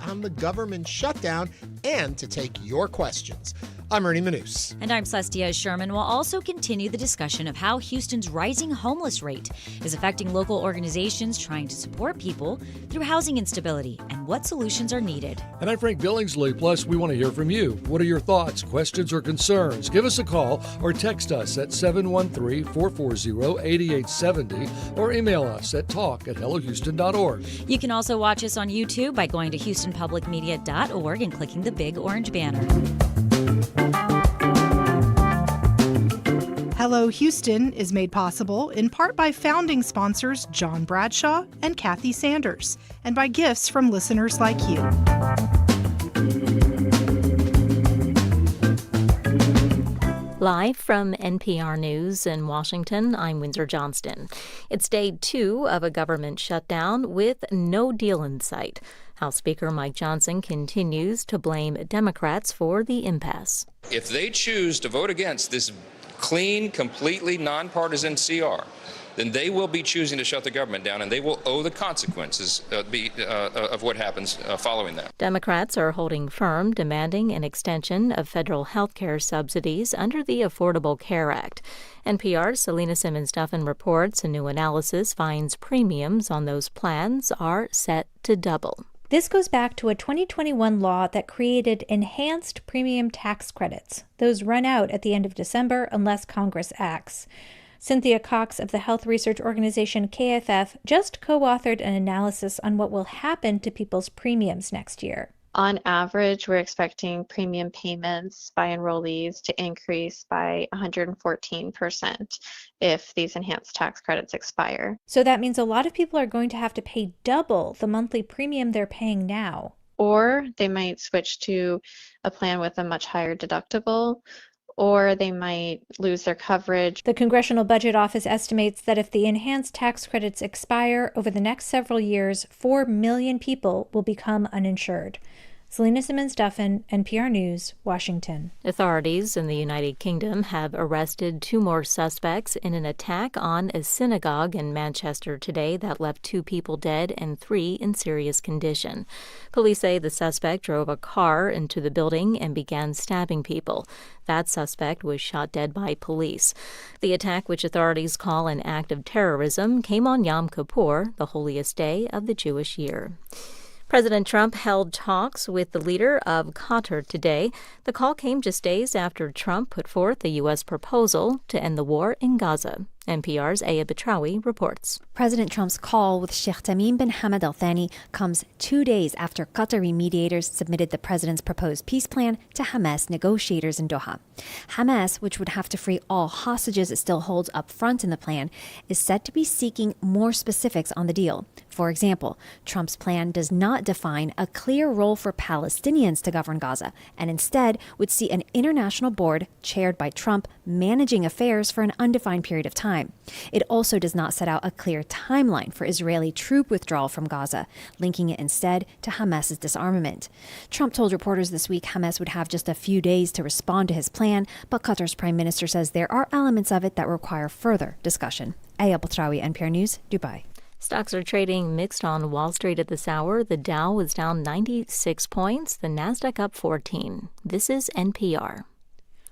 on the government shutdown and to take your questions. I'm Ernie Manous. And I'm Celestia Sherman. We'll also continue the discussion of how Houston's rising homeless rate is affecting local organizations trying to support people through housing instability and what solutions are needed. And I'm Frank Billingsley. Plus, we want to hear from you. What are your thoughts, questions, or concerns? Give us a call or text us at 713-440-8870 or email us at talk@hellohouston.org. You can also watch us on YouTube by going to houstonpublicmedia.org and clicking the big orange banner. Hello Houston is made possible in part by founding sponsors John Bradshaw and Kathy Sanders, and by gifts from listeners like you. Live from NPR News in Washington, I'm Windsor Johnston. It's day 2 of a government shutdown with no deal in sight. House Speaker Mike Johnson continues to blame Democrats for the impasse. If they choose to vote against this clean, completely nonpartisan CR, then they will be choosing to shut the government down, and they will owe the consequences of what happens following that. Democrats are holding firm, demanding an extension of federal health care subsidies under the Affordable Care Act. NPR's Selena Simmons-Duffin reports a new analysis finds premiums on those plans are set to double. This goes back to a 2021 law that created enhanced premium tax credits. Those run out at the end of December unless Congress acts. Cynthia Cox of the health research organization KFF just co-authored an analysis on what will happen to people's premiums next year. On average, we're expecting premium payments by enrollees to increase by 114% if these enhanced tax credits expire. So that means a lot of people are going to have to pay double the monthly premium they're paying now. Or they might switch to a plan with a much higher deductible, or they might lose their coverage. The Congressional Budget Office estimates that if the enhanced tax credits expire over the next several years, 4 million people will become uninsured. Selena Simmons-Duffin, NPR News, Washington. Authorities in the United Kingdom have arrested 2 more suspects in an attack on a synagogue in Manchester today that left 2 people dead and 3 in serious condition. Police say the suspect drove a car into the building and began stabbing people. That suspect was shot dead by police. The attack, which authorities call an act of terrorism, came on Yom Kippur, the holiest day of the Jewish year. President Trump held talks with the leader of Qatar today. The call came just days after Trump put forth a U.S. proposal to end the war in Gaza. NPR's Aya Betrawi reports. President Trump's call with Sheikh Tamim bin Hamad Al Thani comes 2 days after Qatari mediators submitted the president's proposed peace plan to Hamas negotiators in Doha. Hamas, which would have to free all hostages it still holds up front in the plan, is said to be seeking more specifics on the deal. For example, Trump's plan does not define a clear role for Palestinians to govern Gaza, and instead would see an international board chaired by Trump managing affairs for an undefined period of time. It also does not set out a clear timeline for Israeli troop withdrawal from Gaza, linking it instead to Hamas's disarmament. Trump told reporters this week Hamas would have just a few days to respond to his plan, but Qatar's prime minister says there are elements of it that require further discussion. Aya Betrawi, NPR News, Dubai. Stocks are trading mixed on Wall Street at this hour. The Dow was down 96 points, the Nasdaq up 14. This is NPR.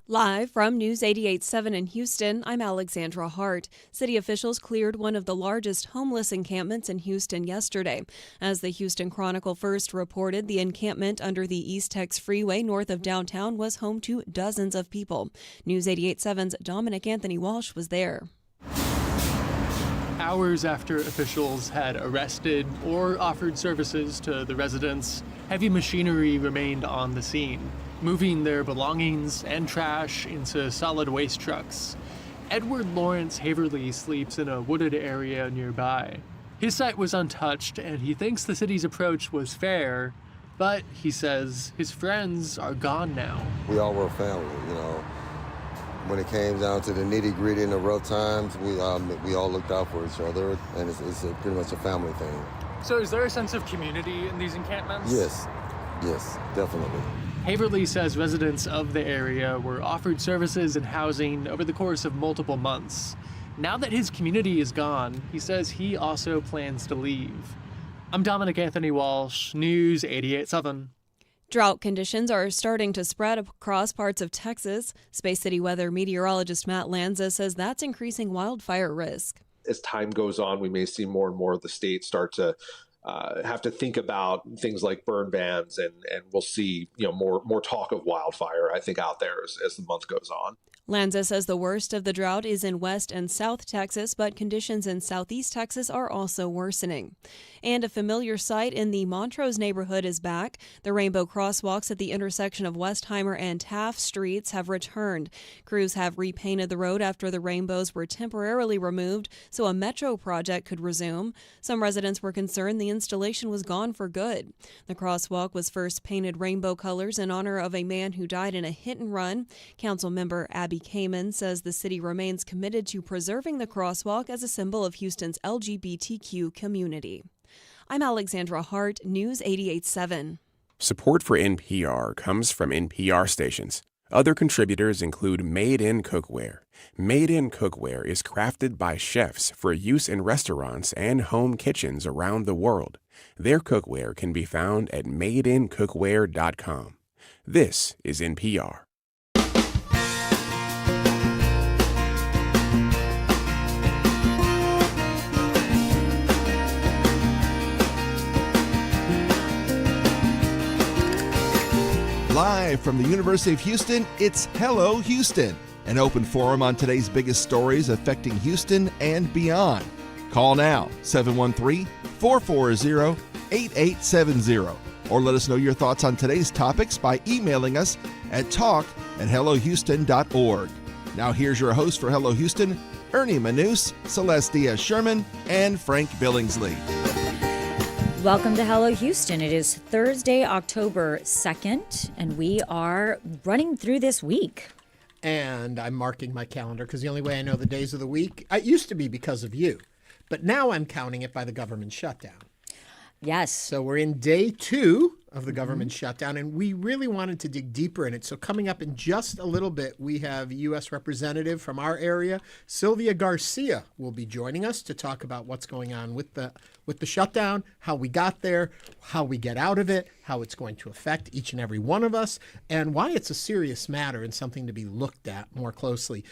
Live from News 88.7 in Houston, I'm Alexandra Hart. City officials cleared one of the largest homeless encampments in Houston yesterday. As the Houston Chronicle first reported, the encampment under the East Tex Freeway north of downtown was home to dozens of people. News 88.7's Dominic Anthony Walsh was there. Hours after officials had arrested or offered services to the residents, heavy machinery remained on the scene, moving their belongings and trash into solid waste trucks. Edward Lawrence Haverly sleeps in a wooded area nearby. His site was untouched, and he thinks the city's approach was fair, but he says his friends are gone now. We all were family, you know. When it came down to the nitty-gritty and the rough times, we all looked out for each other, and it's pretty much a family thing. So is there a sense of community in these encampments? Yes, definitely. Haverly says residents of the area were offered services and housing over the course of multiple months. Now that his community is gone, he says he also plans to leave. I'm Dominic Anthony Walsh, News 88.7. Drought conditions are starting to spread across parts of Texas. Space City weather meteorologist Matt Lanza says that's increasing wildfire risk. As time goes on, we may see more and more of the state start to have to think about things like burn bans, and we'll see more talk of wildfire, I think, out there as the month goes on. Lanza says the worst of the drought is in West and South Texas, but conditions in Southeast Texas are also worsening. And a familiar sight in the Montrose neighborhood is back. The rainbow crosswalks at the intersection of Westheimer and Taft Streets have returned. Crews have repainted the road after the rainbows were temporarily removed so a metro project could resume. Some residents were concerned the installation was gone for good. The crosswalk was first painted rainbow colors in honor of a man who died in a hit and run. Council member Adkison says the city remains committed to preserving the crosswalk as a symbol of Houston's LGBTQ community. I'm Alexandra Hart, News 88.7. Support for NPR comes from NPR stations. Other contributors include Made in Cookware. Made in Cookware is crafted by chefs for use in restaurants and home kitchens around the world. Their cookware can be found at madeincookware.com. This is NPR. Live from the University of Houston, it's Hello Houston, an open forum on today's biggest stories affecting Houston and beyond. Call now, 713-440-8870, or let us know your thoughts on today's topics by emailing us at talk@hellohouston.org. Now here's your host for Hello Houston, Ernie Manous, Celeste Diaz-Sherman, and Frank Billingsley. Welcome to Hello Houston. It is Thursday, October 2nd, and we are running through this week. And I'm marking my calendar because the only way I know the days of the week, it used to be because of you, but now I'm counting it by the government shutdown. Yes. So we're in day 2 of the government shutdown, and we really wanted to dig deeper in it. So coming up in just a little bit, we have U.S. Representative from our area, Sylvia Garcia, will be joining us to talk about what's going on with the shutdown, how we got there, how we get out of it, how it's going to affect each and every one of us, and why it's a serious matter and something to be looked at more closely.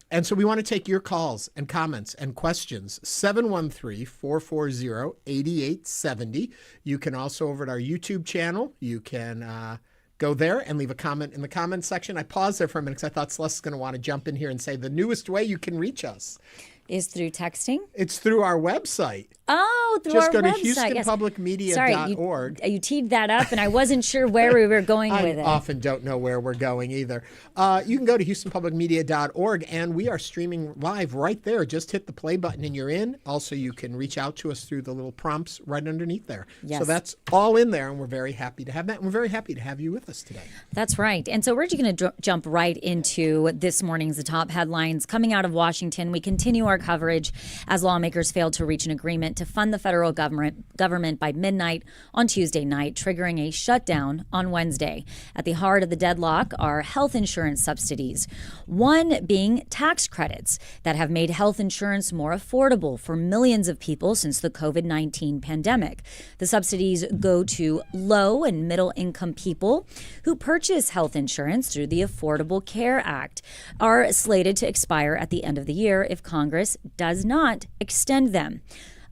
And so we want to take your calls and comments and questions, 713-440-8870. You can also, over at our YouTube channel, you can go there and leave a comment in the comments section. I paused there for a minute because I thought Celeste is going to want to jump in here and say the newest way you can reach us is through texting? It's through our website. Oh, through Just our go website. to HoustonPublicMedia.org. Sorry, you teed that up, and I wasn't sure where we were going with it. I often don't know where we're going either. You can go to HoustonPublicMedia.org, and we are streaming live right there. Just hit the play button and you're in. Also, you can reach out to us through the little prompts right underneath there. Yes. So that's all in there, and we're very happy to have that. And we're very happy to have you with us today. That's right. And so we're just going to jump right into this morning's top headlines coming out of Washington. We continue our coverage as lawmakers failed to reach an agreement to fund the federal government by midnight on Tuesday night, triggering a shutdown on Wednesday. At the heart of the deadlock are health insurance subsidies, one being tax credits that have made health insurance more affordable for millions of people since the COVID-19 pandemic. The subsidies go to low and middle income people who purchase health insurance through the Affordable Care Act, are slated to expire at the end of the year if Congress does not extend them.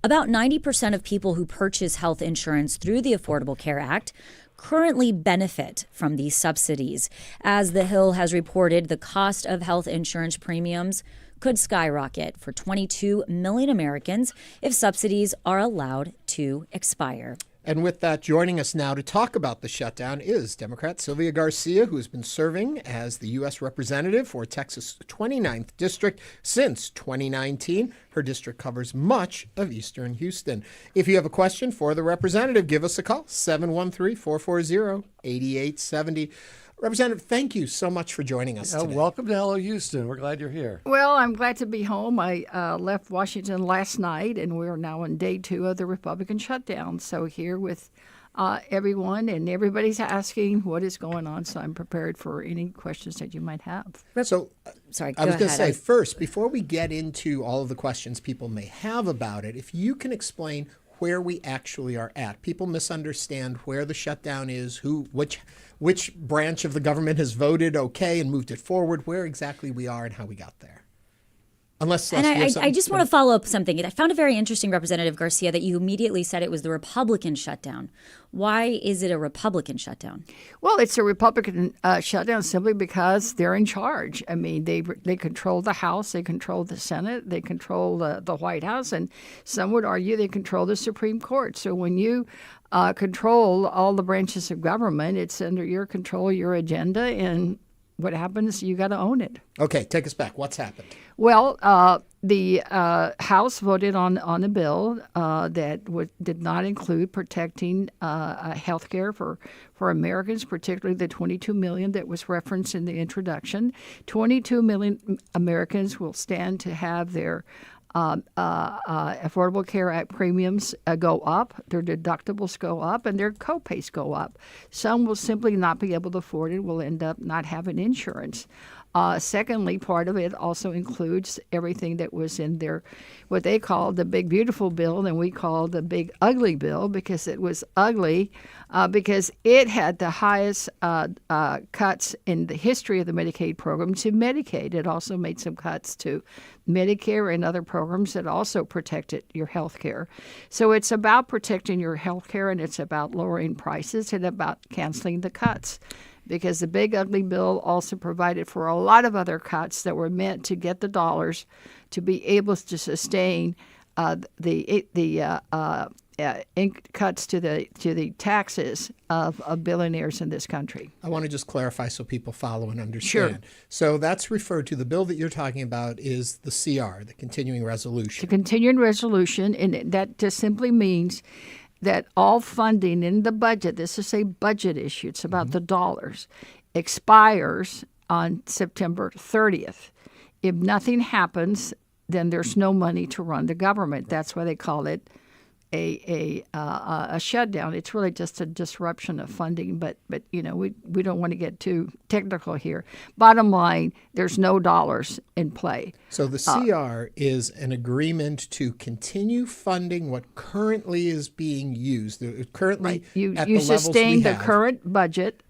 About 90% of people who purchase health insurance through the Affordable Care Act currently benefit from these subsidies. As The Hill has reported, the cost of health insurance premiums could skyrocket for 22 million Americans if subsidies are allowed to expire. And with that, joining us now to talk about the shutdown is Democrat Sylvia Garcia, who has been serving as the U.S. Representative for Texas' 29th District since 2019. Her district covers much of eastern Houston. If you have a question for the representative, give us a call, 713-440-8870. Representative, thank you so much for joining us today. Welcome to Hello Houston. We're glad you're here. Well, I'm glad to be home. I left Washington last night, and we're now on day 2 of the Republican shutdown. So here with everyone, and everybody's asking what is going on, so I'm prepared for any questions that you might have. So, sorry, I was going to say, first, before we get into all of the questions people may have about it, if you can explain where we actually are at. People misunderstand where the shutdown is, which branch of the government has voted okay and moved it forward, where exactly we are and how we got there. Unless and I just want to follow up something. I found it very interesting, Representative Garcia, that you immediately said it was the Republican shutdown. Why is it a Republican shutdown? Well, it's a Republican shutdown simply because they're in charge. I mean, they control the House, they control the Senate, they control the White House, and some would argue they control the Supreme Court. So when you control all the branches of government, it's under your control, your agenda, and what happens, you got to own it. Okay, take us back. What's happened? Well, the House voted on a bill that did not include protecting health care for Americans, particularly the 22 million that was referenced in the introduction. 22 million Americans will stand to have their Affordable Care Act premiums go up, their deductibles go up, and their copays go up. Some will simply not be able to afford it, will end up not having insurance. Secondly, part of it also includes everything that was in their, what they call the big beautiful bill, and we call the big ugly bill, because it was ugly because it had the highest cuts in the history of the Medicaid program to Medicaid. It also made some cuts to Medicare and other programs that also protected your health care. So it's about protecting your health care, and it's about lowering prices and about canceling the cuts. Because the big ugly bill also provided for a lot of other cuts that were meant to get the dollars to be able to sustain the cuts to the taxes of billionaires in this country. I want to just clarify so people follow and understand. Sure. So that's referred to, the bill that you're talking about is the CR, the continuing resolution. The continuing resolution, and that just simply means that all funding in the budget, this is a budget issue, it's about the dollars, expires on September 30th. If nothing happens, then there's no money to run the government. That's why they call it a shutdown. It's really just a disruption of funding, but you know, we don't want to get too technical here. Bottom line, there's no dollars in play. So the CR is an agreement to continue funding what currently is being used. Currently, right. at you the levels sustain we the have, current budget.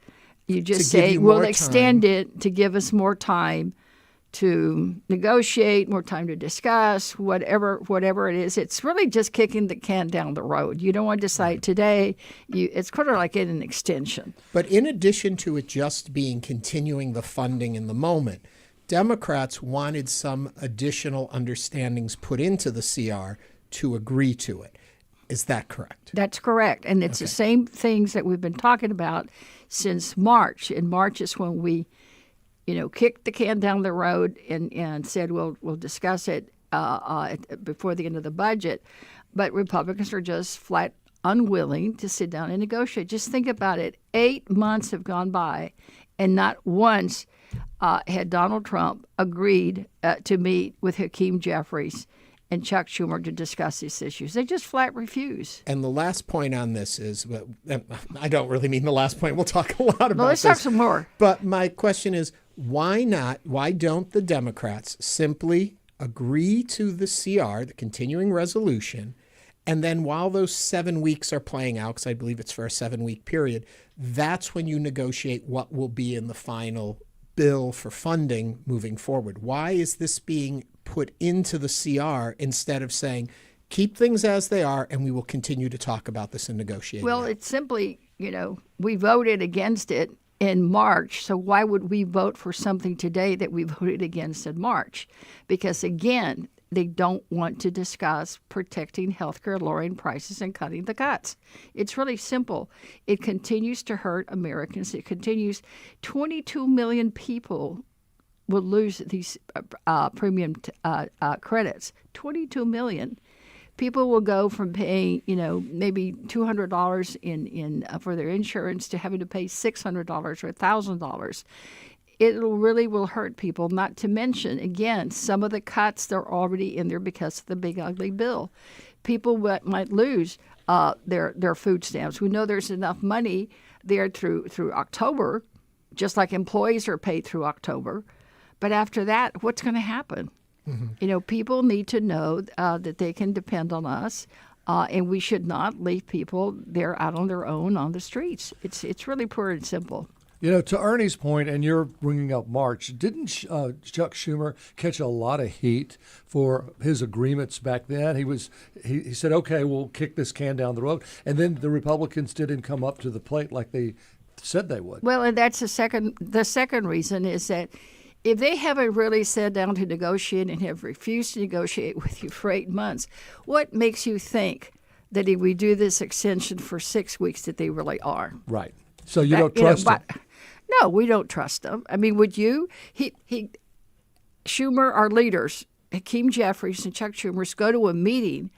You just to give say you we'll more extend time. it to give us more time to negotiate, more time to discuss, whatever it is. It's really just kicking the can down the road. You don't want to decide today. It's kind of like getting an extension. But in addition to it just being continuing the funding in the moment, Democrats wanted some additional understandings put into the CR to agree to it. Is that correct? That's correct. And it's the same things that we've been talking about since March. In March is when we kicked the can down the road and said we'll discuss it before the end of the budget. But Republicans are just flat unwilling to sit down and negotiate. Just think about it. 8 months have gone by, and not once had Donald Trump agreed to meet with Hakeem Jeffries and Chuck Schumer to discuss these issues. They just flat refuse. And the last point on this is, I don't really mean the last point. We'll talk a lot about this. Let's talk some more. But my question is, why don't the Democrats simply agree to the CR, the continuing resolution, and then while those 7 weeks are playing out, because I believe it's for a 7-week period, that's when you negotiate what will be in the final bill for funding moving forward? Why is this being put into the CR instead of saying, keep things as they are and we will continue to talk about this and negotiate? Well, it's simply, we voted against it in March, so why would we vote for something today that we voted against in March? Because, again, they don't want to discuss protecting health care, lowering prices, and cutting the cuts. It's really simple. It continues to hurt Americans. It continues. 22 million people will lose these premium credits. 22 million. People will go from paying, maybe $200 in for their insurance to having to pay $600 or $1,000. It really will hurt people, not to mention, again, some of the cuts that are already in there because of the big ugly bill. People might lose their food stamps. We know there's enough money there through October, just like employees are paid through October. But after that, what's going to happen? Mm-hmm. People need to know that they can depend on us. And we should not leave people there out on their own on the streets. It's really pure and simple. You know, to Ernie's point, and you're bringing up March, didn't Chuck Schumer catch a lot of heat for his agreements back then? He said, okay, we'll kick this can down the road. And then the Republicans didn't come up to the plate like they said they would. Well, and that's the second reason is that if they haven't really sat down to negotiate and have refused to negotiate with you for 8 months, what makes you think that if we do this extension for 6 weeks that they really are? Right. So you don't trust them? No, we don't trust them. I mean, would you? Schumer, our leaders, Hakeem Jeffries and Chuck Schumer, go to a meeting.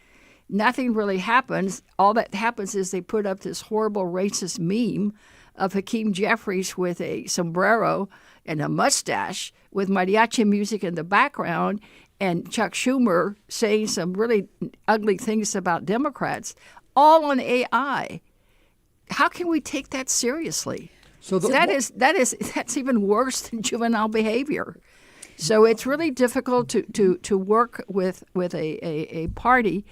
Nothing really happens. All that happens is they put up this horrible racist meme of Hakeem Jeffries with a sombrero and a mustache with mariachi music in the background and Chuck Schumer saying some really ugly things about Democrats, all on AI. How can we take that seriously? So that's even worse than juvenile behavior. So it's really difficult to work with a party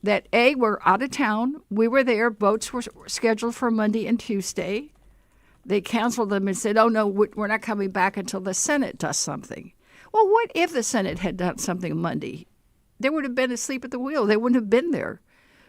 that, A, we're out of town. We were there. Votes were scheduled for Monday and Tuesday. They canceled them and said, oh, no, we're not coming back until the Senate does something. Well, what if the Senate had done something Monday? They would have been asleep at the wheel. They wouldn't have been there.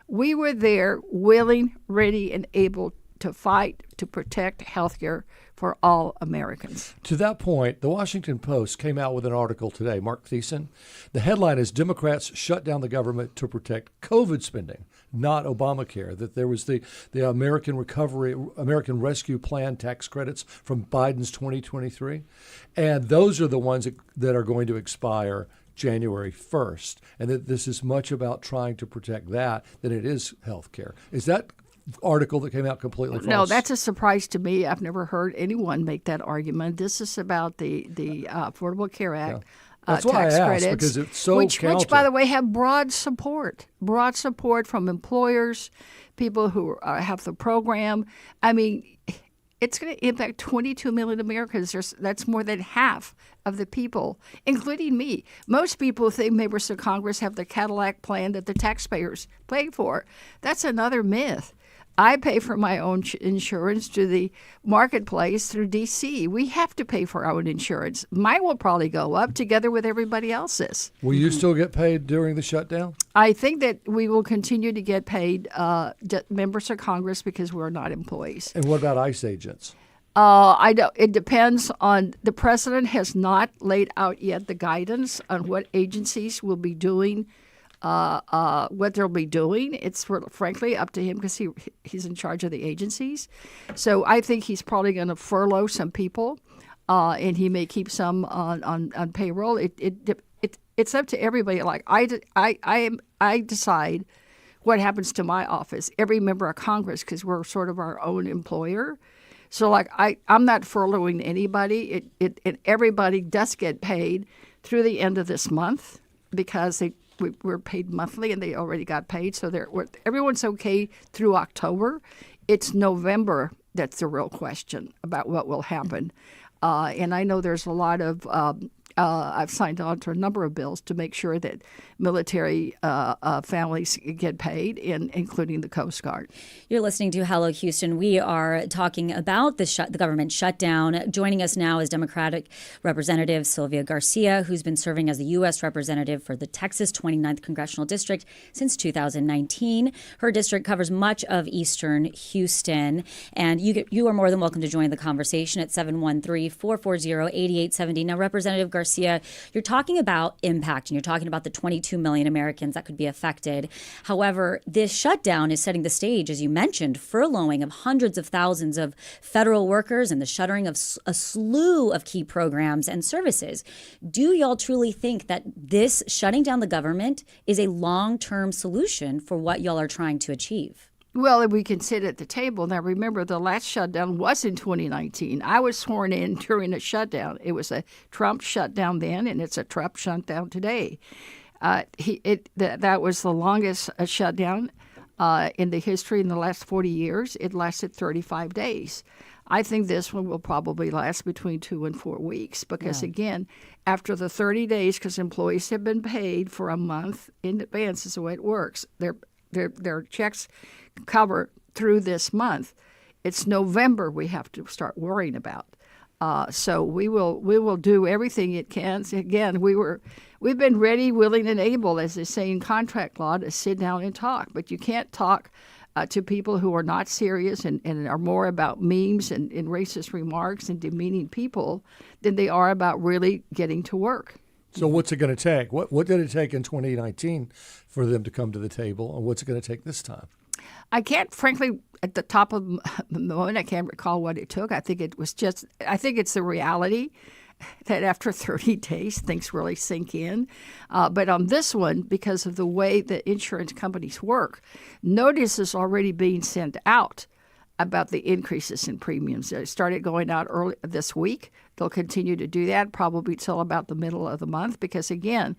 We were there, willing, ready, and able to fight to protect health care for all Americans. To that point, the Washington Post came out with an article today, Mark Thiessen. The headline is Democrats shut down the government to protect COVID spending, not Obamacare, that there was the American Rescue Plan tax credits from Biden's 2023. And those are the ones that are going to expire January 1st, and that this is much about trying to protect that than it is health care. Is that article that came out completely false? No, that's a surprise to me. I've never heard anyone make that argument. This is about the Affordable Care Act. Yeah. That's why tax I asked, credits, because it's so which, by the way, have broad support from employers, people who have the program. I mean, it's going to impact 22 million Americans. That's more than half of the people, including me. Most people think members of Congress have the Cadillac plan that the taxpayers pay for. That's another myth. I pay for my own insurance to the marketplace through D.C. We have to pay for our own insurance. Mine will probably go up together with everybody else's. Will you still get paid during the shutdown? I think that we will continue to get paid members of Congress because we're not employees. And what about ICE agents? It depends on the president has not laid out yet the guidance on what agencies will be doing. What they'll be doing. It's frankly up to him because he's in charge of the agencies. So I think he's probably going to furlough some people, and he may keep some on payroll. It's up to everybody. Like I decide what happens to my office. Every member of Congress, because we're sort of our own employer. So like I'm not furloughing anybody. It everybody does get paid through the end of this month because we're paid monthly, and they already got paid. So everyone's okay through October. It's November that's the real question about what will happen. And I know there's a lot of I've signed on to a number of bills to make sure that military families get paid, including the Coast Guard. You're listening to Hello Houston. We are talking about the government shutdown. Joining us now is Democratic Representative Sylvia Garcia, who's been serving as the U.S. representative for the Texas 29th Congressional District since 2019. Her district covers much of eastern Houston, and you are more than welcome to join the conversation at 713-440-8870. Now, Representative Garcia, you're talking about impact, and you're talking about the 22 million Americans that could be affected. However, this shutdown is setting the stage, as you mentioned, furloughing of hundreds of thousands of federal workers and the shuttering of a slew of key programs and services. Do y'all truly think that this shutting down the government is a long-term solution for what y'all are trying to achieve? Well, if we can sit at the table. Now, remember, the last shutdown was in 2019. I was sworn in during a shutdown. It was a Trump shutdown then, and it's a Trump shutdown today. That was the longest shutdown in the history in the last 40 years. It lasted 35 days. I think this one will probably last between 2 and 4 weeks because, again, after the 30 days, because employees have been paid for a month in advance is the way it works. their checks cover through this month. It's November we have to start worrying about. So we will do everything it can. Again, we've been ready, willing, and able, as they say in contract law, to sit down and talk. But you can't talk to people who are not serious and are more about memes and racist remarks and demeaning people than they are about really getting to work. So what's it going to take? What did it take in 2019 for them to come to the table, and what's it going to take this time? I can't, frankly, at the top of the moment, I can't recall what it took. I think it's the reality that after 30 days, things really sink in. But on this one, because of the way the insurance companies work, notice is already being sent out about the increases in premiums. They started going out early this week. They'll continue to do that probably till about the middle of the month because, again,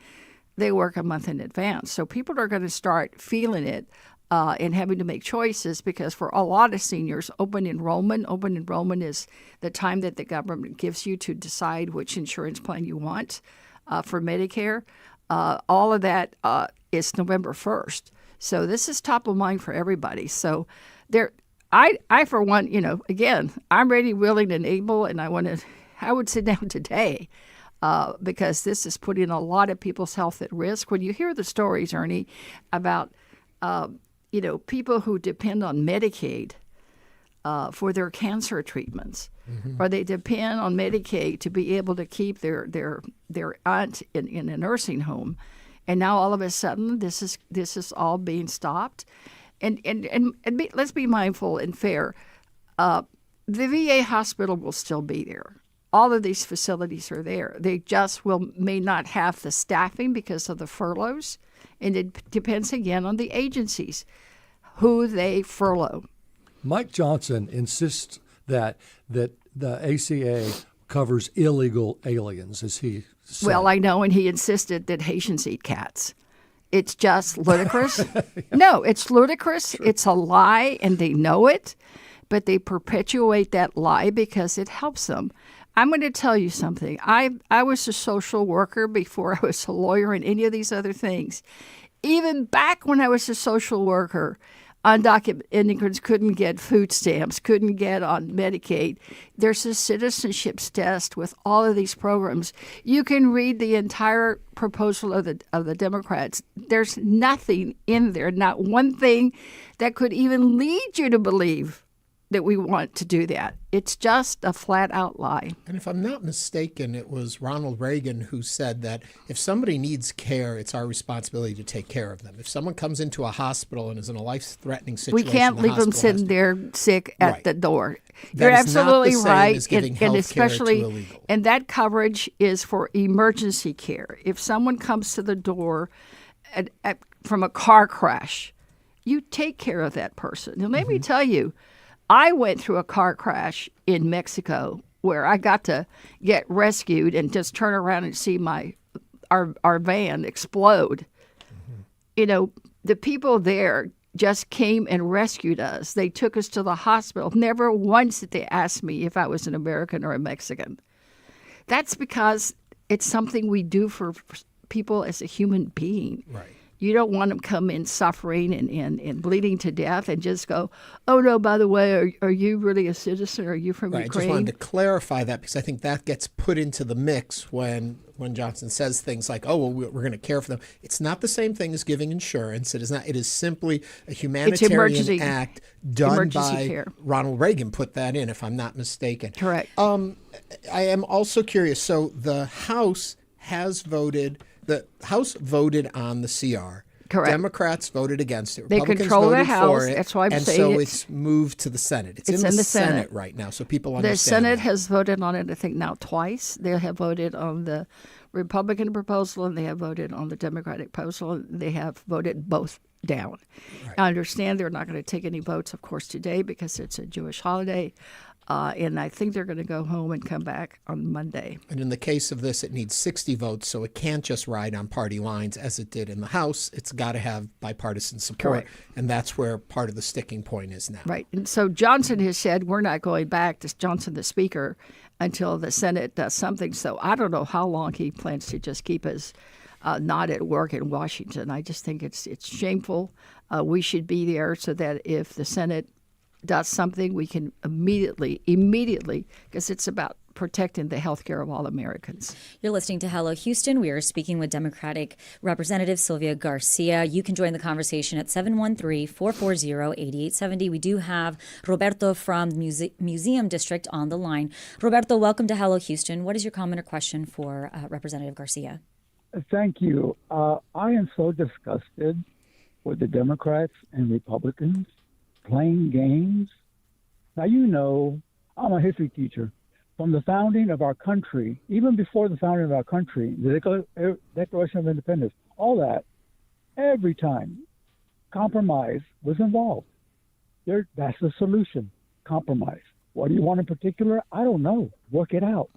they work a month in advance. So people are going to start feeling it and having to make choices because for a lot of seniors, open enrollment is the time that the government gives you to decide which insurance plan you want for Medicare. All of that is November 1st. So this is top of mind for everybody. So I for one, again, I'm ready, willing, and able, and I would sit down today because this is putting a lot of people's health at risk. When you hear the stories, Ernie, about people who depend on Medicaid for their cancer treatments, or they depend on Medicaid to be able to keep their aunt in a nursing home, and now all of a sudden this is all being stopped. And let's be mindful and fair. The VA hospital will still be there. All of these facilities are there. They just may not have the staffing because of the furloughs, and it depends again on the agencies who they furlough. Mike Johnson insists that the ACA covers illegal aliens, as he said. Well, I know, and he insisted that Haitians eat cats. It's just ludicrous. Yeah. No, it's ludicrous. Sure. It's a lie, and they know it, but they perpetuate that lie because it helps them. I'm going to tell you something. I was a social worker before I was a lawyer and any of these other things. Even back when I was a social worker, undocumented immigrants couldn't get food stamps, couldn't get on Medicaid. There's a citizenship test with all of these programs. You can read the entire proposal of the Democrats. There's nothing in there, not one thing that could even lead you to believe that we want to do that. It's just a flat-out lie. And if I'm not mistaken, it was Ronald Reagan who said that if somebody needs care, it's our responsibility to take care of them. If someone comes into a hospital and is in a life-threatening situation, we can't leave them sitting there sick at the door. You're absolutely right, and especially, and that coverage is for emergency care. If someone comes to the door from a car crash, you take care of that person. And let me tell you, I went through a car crash in Mexico where I got to get rescued and just turn around and see our van explode. The people there just came and rescued us. They took us to the hospital. Never once did they ask me if I was an American or a Mexican. That's because it's something we do for people as a human being. Right. You don't want them come in suffering and bleeding to death and just go, oh, no, by the way, are you really a citizen? Are you from Ukraine? I just wanted to clarify that because I think that gets put into the mix when Johnson says things like, oh, well, we're going to care for them. It's not the same thing as giving insurance. It is not. It is simply a humanitarian act done by care. Ronald Reagan put that in, if I'm not mistaken. Correct. I am also curious. So the House has voted. The House voted on the CR. Correct. Democrats voted against it. They Republicans control voted the House. for it, That's why I'm and saying so it's moved to the Senate. It's in the Senate right now, so people understand. The Senate that. has voted on it, I think, now twice. They have voted on the Republican proposal, and they have voted on the Democratic proposal, and they have voted both down. Right. I understand they're not going to take any votes, of course, today because it's a Jewish holiday. And I think they're going to go home and come back on Monday. And in the case of this, it needs 60 votes, so it can't just ride on party lines as it did in the House. It's got to have bipartisan support, Correct. And that's where part of the sticking point is now. Right. And so Johnson has said we're not going back to Johnson, the Speaker, until the Senate does something. So I don't know how long he plans to just keep us not at work in Washington. I just think it's shameful. We should be there so that if the Senate does something, we can immediately, because it's about protecting the health care of all Americans. You're listening to Hello Houston. We are speaking with Democratic Representative Sylvia Garcia. You can join the conversation at 713-440-8870. We do have Roberto from the Museum District on the line. Roberto, welcome to Hello Houston. What is your comment or question for Representative Garcia? Thank you. I am so disgusted with the Democrats and Republicans playing games. Now, you know, I'm a history teacher. From the founding of our country, even before the founding of our country, the Declaration of Independence, all that, every time compromise was involved. That's the solution, compromise. What do you want in particular? I don't know. Work it out.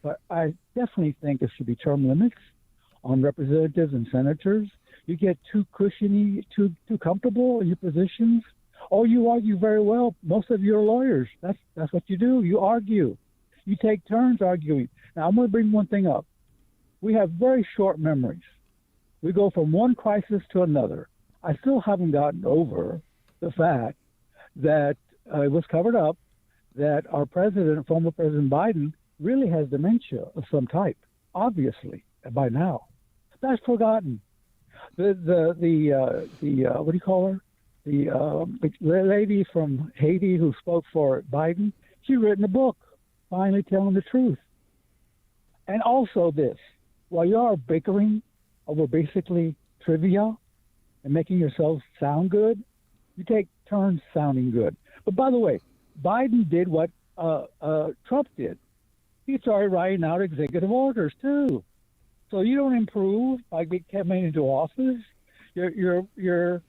But I definitely think there should be term limits on representatives and senators. You get too cushiony, too comfortable in your positions. Oh, you argue very well. Most of you are lawyers. That's what you do. You argue. You take turns arguing. Now, I'm going to bring one thing up. We have very short memories. We go from one crisis to another. I still haven't gotten over the fact that it was covered up that our president, former President Biden, really has dementia of some type, obviously, by now. That's forgotten. The what do you call her? The lady from Haiti who spoke for Biden, she written a book, finally telling the truth. And also this, while you are bickering over basically trivia and making yourselves sound good, you take turns sounding good. But by the way, Biden did what Trump did. He started writing out executive orders too. So you don't improve by coming into office. You're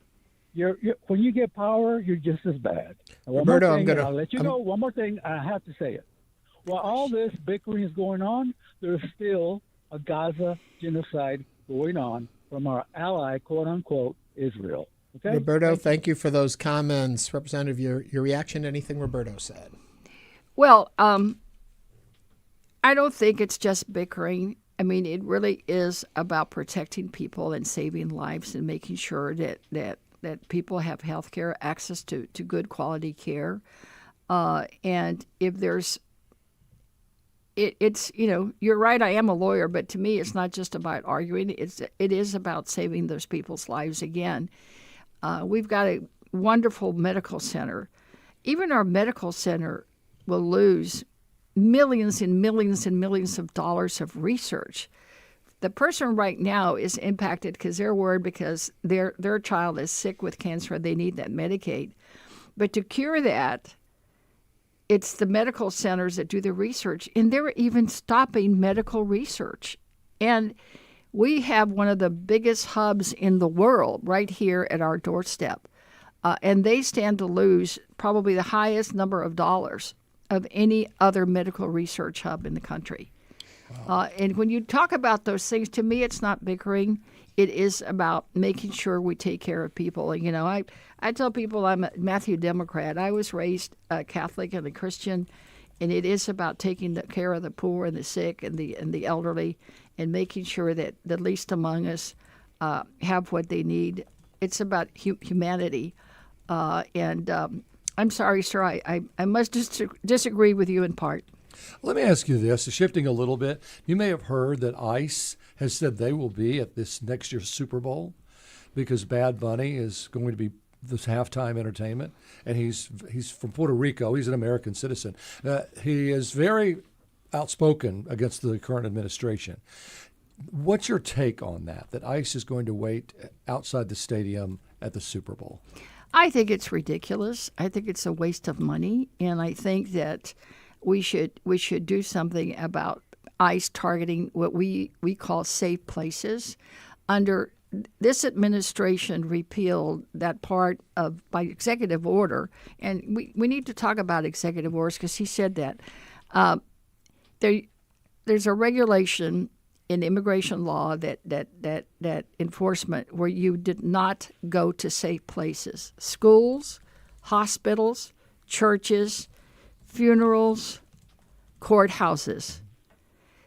when you get power, you're just as bad. Roberto, I'll let you know one more thing. I have to say it. While all this bickering is going on, there's still a Gaza genocide going on from our ally, quote unquote, Israel. Okay? Roberto, thank you for those comments. Representative, your reaction to anything Roberto said? Well, I don't think it's just bickering. I mean, it really is about protecting people and saving lives and making sure that people have health care, access to good quality care. And if there's it's you're right, I am a lawyer, but to me it's not just about arguing. It is about saving those people's lives again. We've got a wonderful medical center. Even our medical center will lose millions and millions and millions of dollars of research. The person right now is impacted because they're worried because their child is sick with cancer and they need that Medicaid. But to cure that, it's the medical centers that do the research, and they're even stopping medical research. And we have one of the biggest hubs in the world right here at our doorstep, and they stand to lose probably the highest number of dollars of any other medical research hub in the country. Wow. And when you talk about those things, to me, it's not bickering. It is about making sure we take care of people. I tell people I'm a Matthew Democrat. I was raised Catholic and a Christian, and it is about taking care of the poor and the sick and the elderly and making sure that the least among us have what they need. It's about humanity. And I'm sorry, sir, I must disagree with you in part. Let me ask you this, shifting a little bit. You may have heard that ICE has said they will be at this next year's Super Bowl because Bad Bunny is going to be this halftime entertainment, and he's from Puerto Rico. He's an American citizen. He is very outspoken against the current administration. What's your take on that ICE is going to wait outside the stadium at the Super Bowl? I think it's ridiculous. I think it's a waste of money, and I think that we should do something about ICE targeting what we call safe places. Under this administration repealed that part by executive order, and we need to talk about executive orders because he said that. There's a regulation in immigration law that enforcement where you did not go to safe places. Schools, hospitals, churches, funerals, courthouses.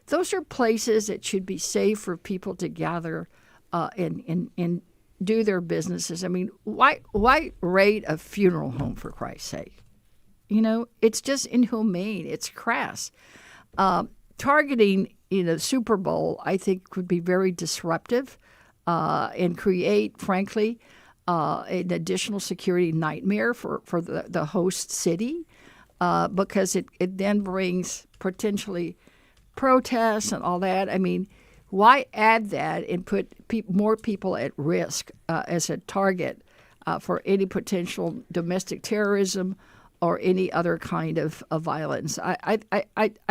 those are places that should be safe for people to gather and do their businesses. I mean, why raid a funeral home, for Christ's sake? You know, it's just inhumane. It's crass. Targeting, Super Bowl, I think, would be very disruptive and create, frankly, an additional security nightmare for the host city because it then brings potentially protests and all that. I mean, why add that and put more people at risk as a target for any potential domestic terrorism or any other kind of violence? I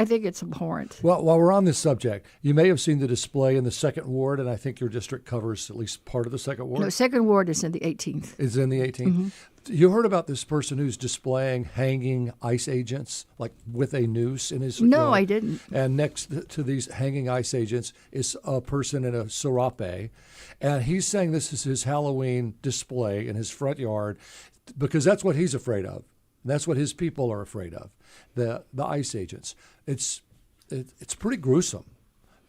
think it's abhorrent. Well, while we're on this subject, you may have seen the display in the 2nd Ward, and I think your district covers at least part of the 2nd Ward. No, 2nd Ward is in the 18th. Is in the 18th? Mm-hmm. You heard about this person who's displaying hanging ICE agents, like with a noose in his No, I didn't. And next to these hanging ICE agents is a person in a serape. And he's saying this is his Halloween display in his front yard because that's what he's afraid of. That's what his people are afraid of, the ICE agents. It's pretty gruesome.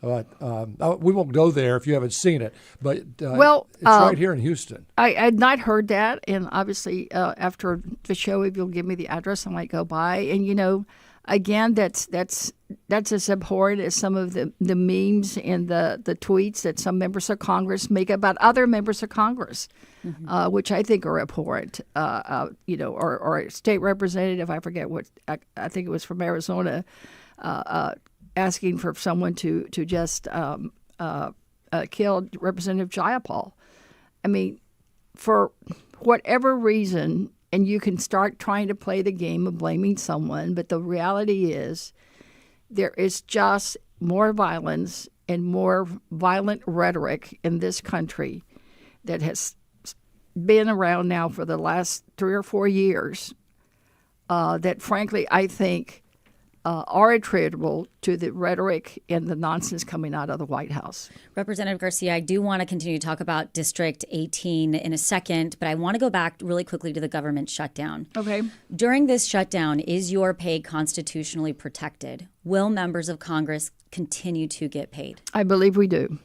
We won't go there if you haven't seen it, but it's right here in Houston. I had not heard that, and obviously after the show, if you'll give me the address, I might go by. And again, that's as abhorrent as some of the memes and the tweets that some members of Congress make about other members of Congress, which I think are abhorrent. Or a state representative, I forget what, I think it was from Arizona, asking for someone to just kill Representative Jayapal. I mean, for whatever reason, and you can start trying to play the game of blaming someone, but the reality is there is just more violence and more violent rhetoric in this country that has been around now for the last 3 or 4 years that, frankly, I think are attributable to the rhetoric and the nonsense coming out of the White House. Representative Garcia, I do want to continue to talk about District 18 in a second, but I want to go back really quickly to the government shutdown. Okay. During this shutdown, is your pay constitutionally protected? Will members of Congress continue to get paid? I believe we do.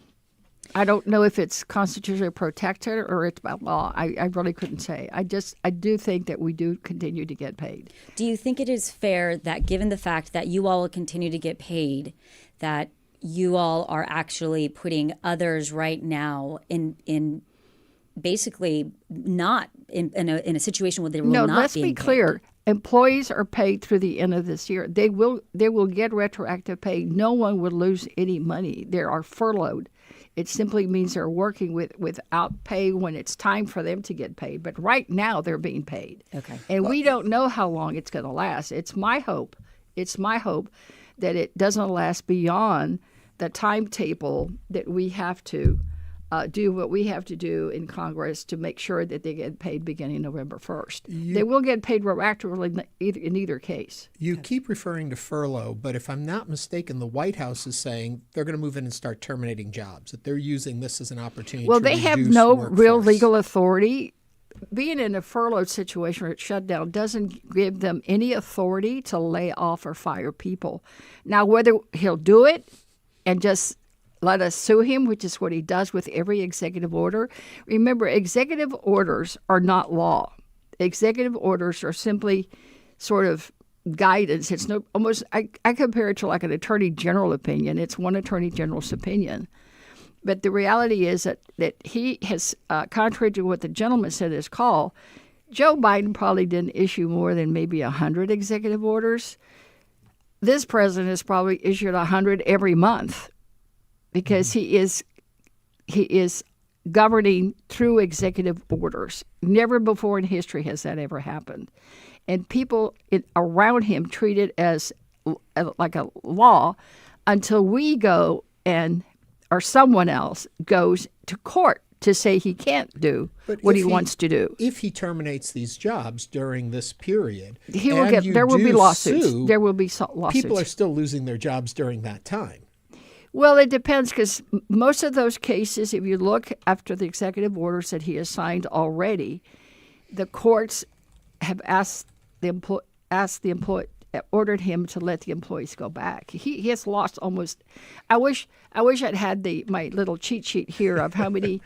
I don't know if it's constitutionally protected or it's by law. I really couldn't say. I do think that we do continue to get paid. Do you think it is fair that, given the fact that you all will continue to get paid, that you all are actually putting others right now in basically not in a situation where they will not be? No, let's be clear. Employees are paid through the end of this year. They will get retroactive pay. No one would lose any money. They are furloughed. It simply means they're working without pay when it's time for them to get paid. But right now, they're being paid. Okay. And we don't know how long it's going to last. It's my hope that it doesn't last beyond the timetable that we have to do what we have to do in Congress to make sure that they get paid beginning November 1st. They will get paid retroactively in either case. You keep referring to furlough, but if I'm not mistaken, the White House is saying they're going to move in and start terminating jobs, that they're using this as an opportunity to reduce have no workforce. Real legal authority. Being in a furlough situation or shutdown doesn't give them any authority to lay off or fire people. Now, whether he'll do it and just let us sue him, which is what he does with every executive order. Remember, executive orders are not law. Executive orders are simply sort of guidance. It's I compare it to like an attorney general opinion. It's one attorney general's opinion. But the reality is that he has, contrary to what the gentleman said in his call, Joe Biden probably didn't issue more than maybe 100 executive orders. This president has probably issued 100 every month, because he is governing through executive orders. Never before in history has that ever happened. And people around him treat it as like a law until we go or someone else goes to court to say he can't do what he wants to do. If he terminates these jobs during this period, there will be lawsuits. There will be lawsuits. People are still losing their jobs during that time. Well, it depends, because most of those cases, if you look after the executive orders that he has signed already, the courts have asked the ordered him to let the employees go back. He has lost almost. I wish I'd had my little cheat sheet here of how many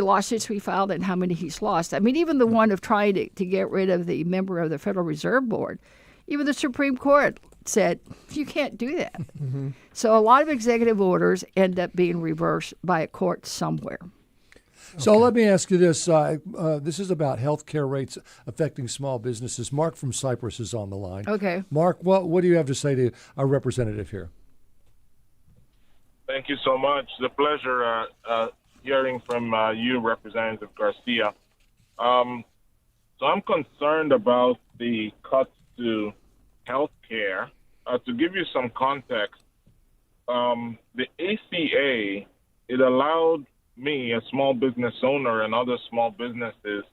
lawsuits we filed and how many he's lost. I mean, even the one of trying to get rid of the member of the Federal Reserve Board, even the Supreme Court said you can't do that. Mm-hmm. So a lot of executive orders end up being reversed by a court somewhere. So let me ask you this. This is about health care rates affecting small businesses. Mark from Cyprus is on the line. Okay. Mark, what do you have to say to our representative here? Thank you so much. It's a pleasure hearing from you, Representative Garcia. So I'm concerned about the cuts to health care. To give you some context, the ACA, it allowed me, a small business owner, and other small businesses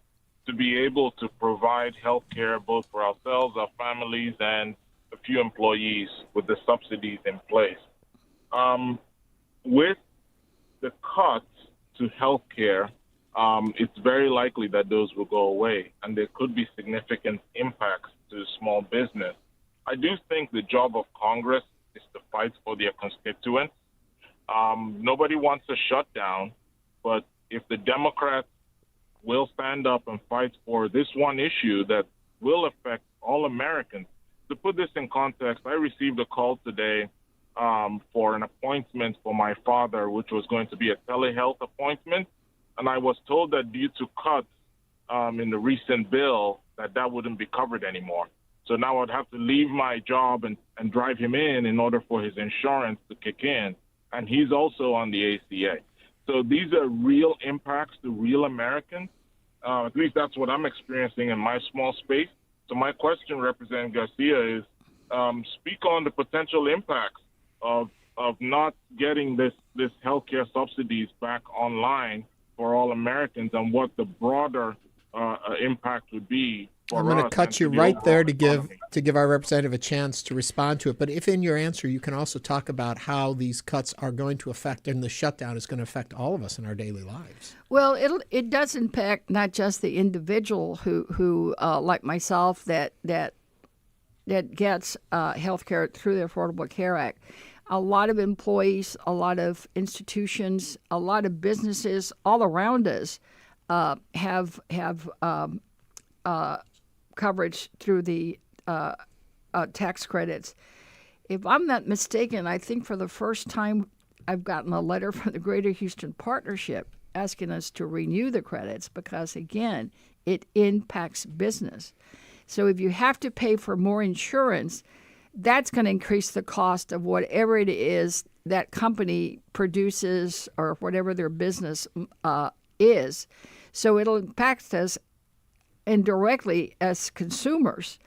to be able to provide health care both for ourselves, our families, and a few employees with the subsidies in place. With the cuts to health care, it's very likely that those will go away, and there could be significant impacts to small business. I do think the job of Congress is to fight for their constituents. Nobody wants a shutdown, but if the Democrats will stand up and fight for this one issue that will affect all Americans. To put this in context, I received a call today for an appointment for my father, which was going to be a telehealth appointment, and I was told that due to cuts in the recent bill, that wouldn't be covered anymore. So now I'd have to leave my job and drive him in order for his insurance to kick in, and he's also on the ACA. So these are real impacts to real Americans. At least that's what I'm experiencing in my small space. So my question, Representative Garcia, is speak on the potential impacts of not getting this healthcare subsidies back online for all Americans, and what the broader impact would be. I'm going to cut you right there to give our representative a chance to respond to it. But if in your answer you can also talk about how these cuts are going to affect, and the shutdown is going to affect all of us in our daily lives. Well, it does impact not just the individual who like myself that gets health care through the Affordable Care Act. A lot of employees, a lot of institutions, a lot of businesses all around us have coverage through the tax credits. If I'm not mistaken, I think for the first time I've gotten a letter from the Greater Houston Partnership asking us to renew the credits because, again, it impacts business. So if you have to pay for more insurance, that's going to increase the cost of whatever it is that company produces or whatever their business is. So it'll impact us indirectly as consumers.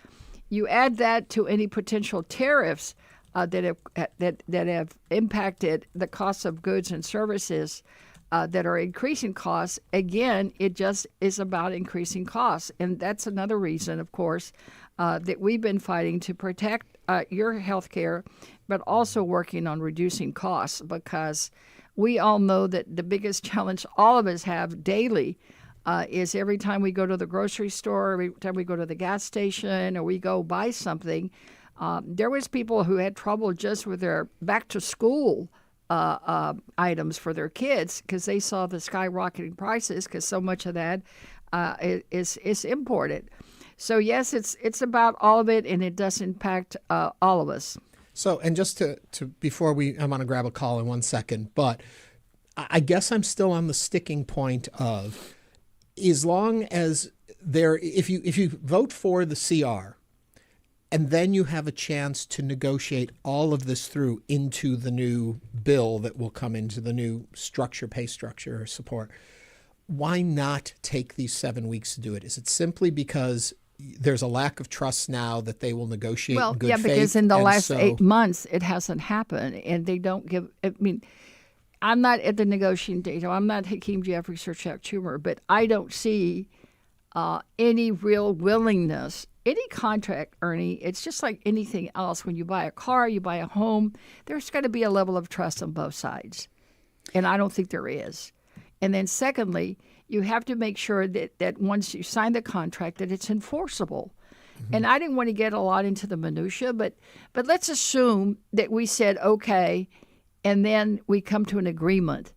You add that to any potential tariffs that have impacted the cost of goods and services that are increasing costs. Again, it just is about increasing costs. And that's another reason, of course, that we've been fighting to protect your health care, but also working on reducing costs, because we all know that the biggest challenge all of us have daily is every time we go to the grocery store, every time we go to the gas station, or we go buy something, there was people who had trouble just with their back-to-school items for their kids because they saw the skyrocketing prices because so much of that is imported. So, yes, it's about all of it, and it does impact all of us. So, and just to before I'm going to grab a call in 1 second, but I guess I'm still on the sticking point of, as long as if you vote for the CR, and then you have a chance to negotiate all of this through into the new bill that will come into the new pay structure or support, why not take these 7 weeks to do it? Is it simply because there's a lack of trust now that they will negotiate in good faith? Well, yeah, because in the last 8 months, it hasn't happened, and they don't give. I mean, I'm not at the negotiating table. I'm not Hakeem Jeffries or Chuck Schumer, but I don't see any real willingness. Any contract, Ernie, it's just like anything else. When you buy a car, you buy a home, there's got to be a level of trust on both sides, and I don't think there is. And then secondly, you have to make sure that once you sign the contract that it's enforceable. And I didn't want to get a lot into the minutia, but let's assume that we said, okay, and then we come to an agreement.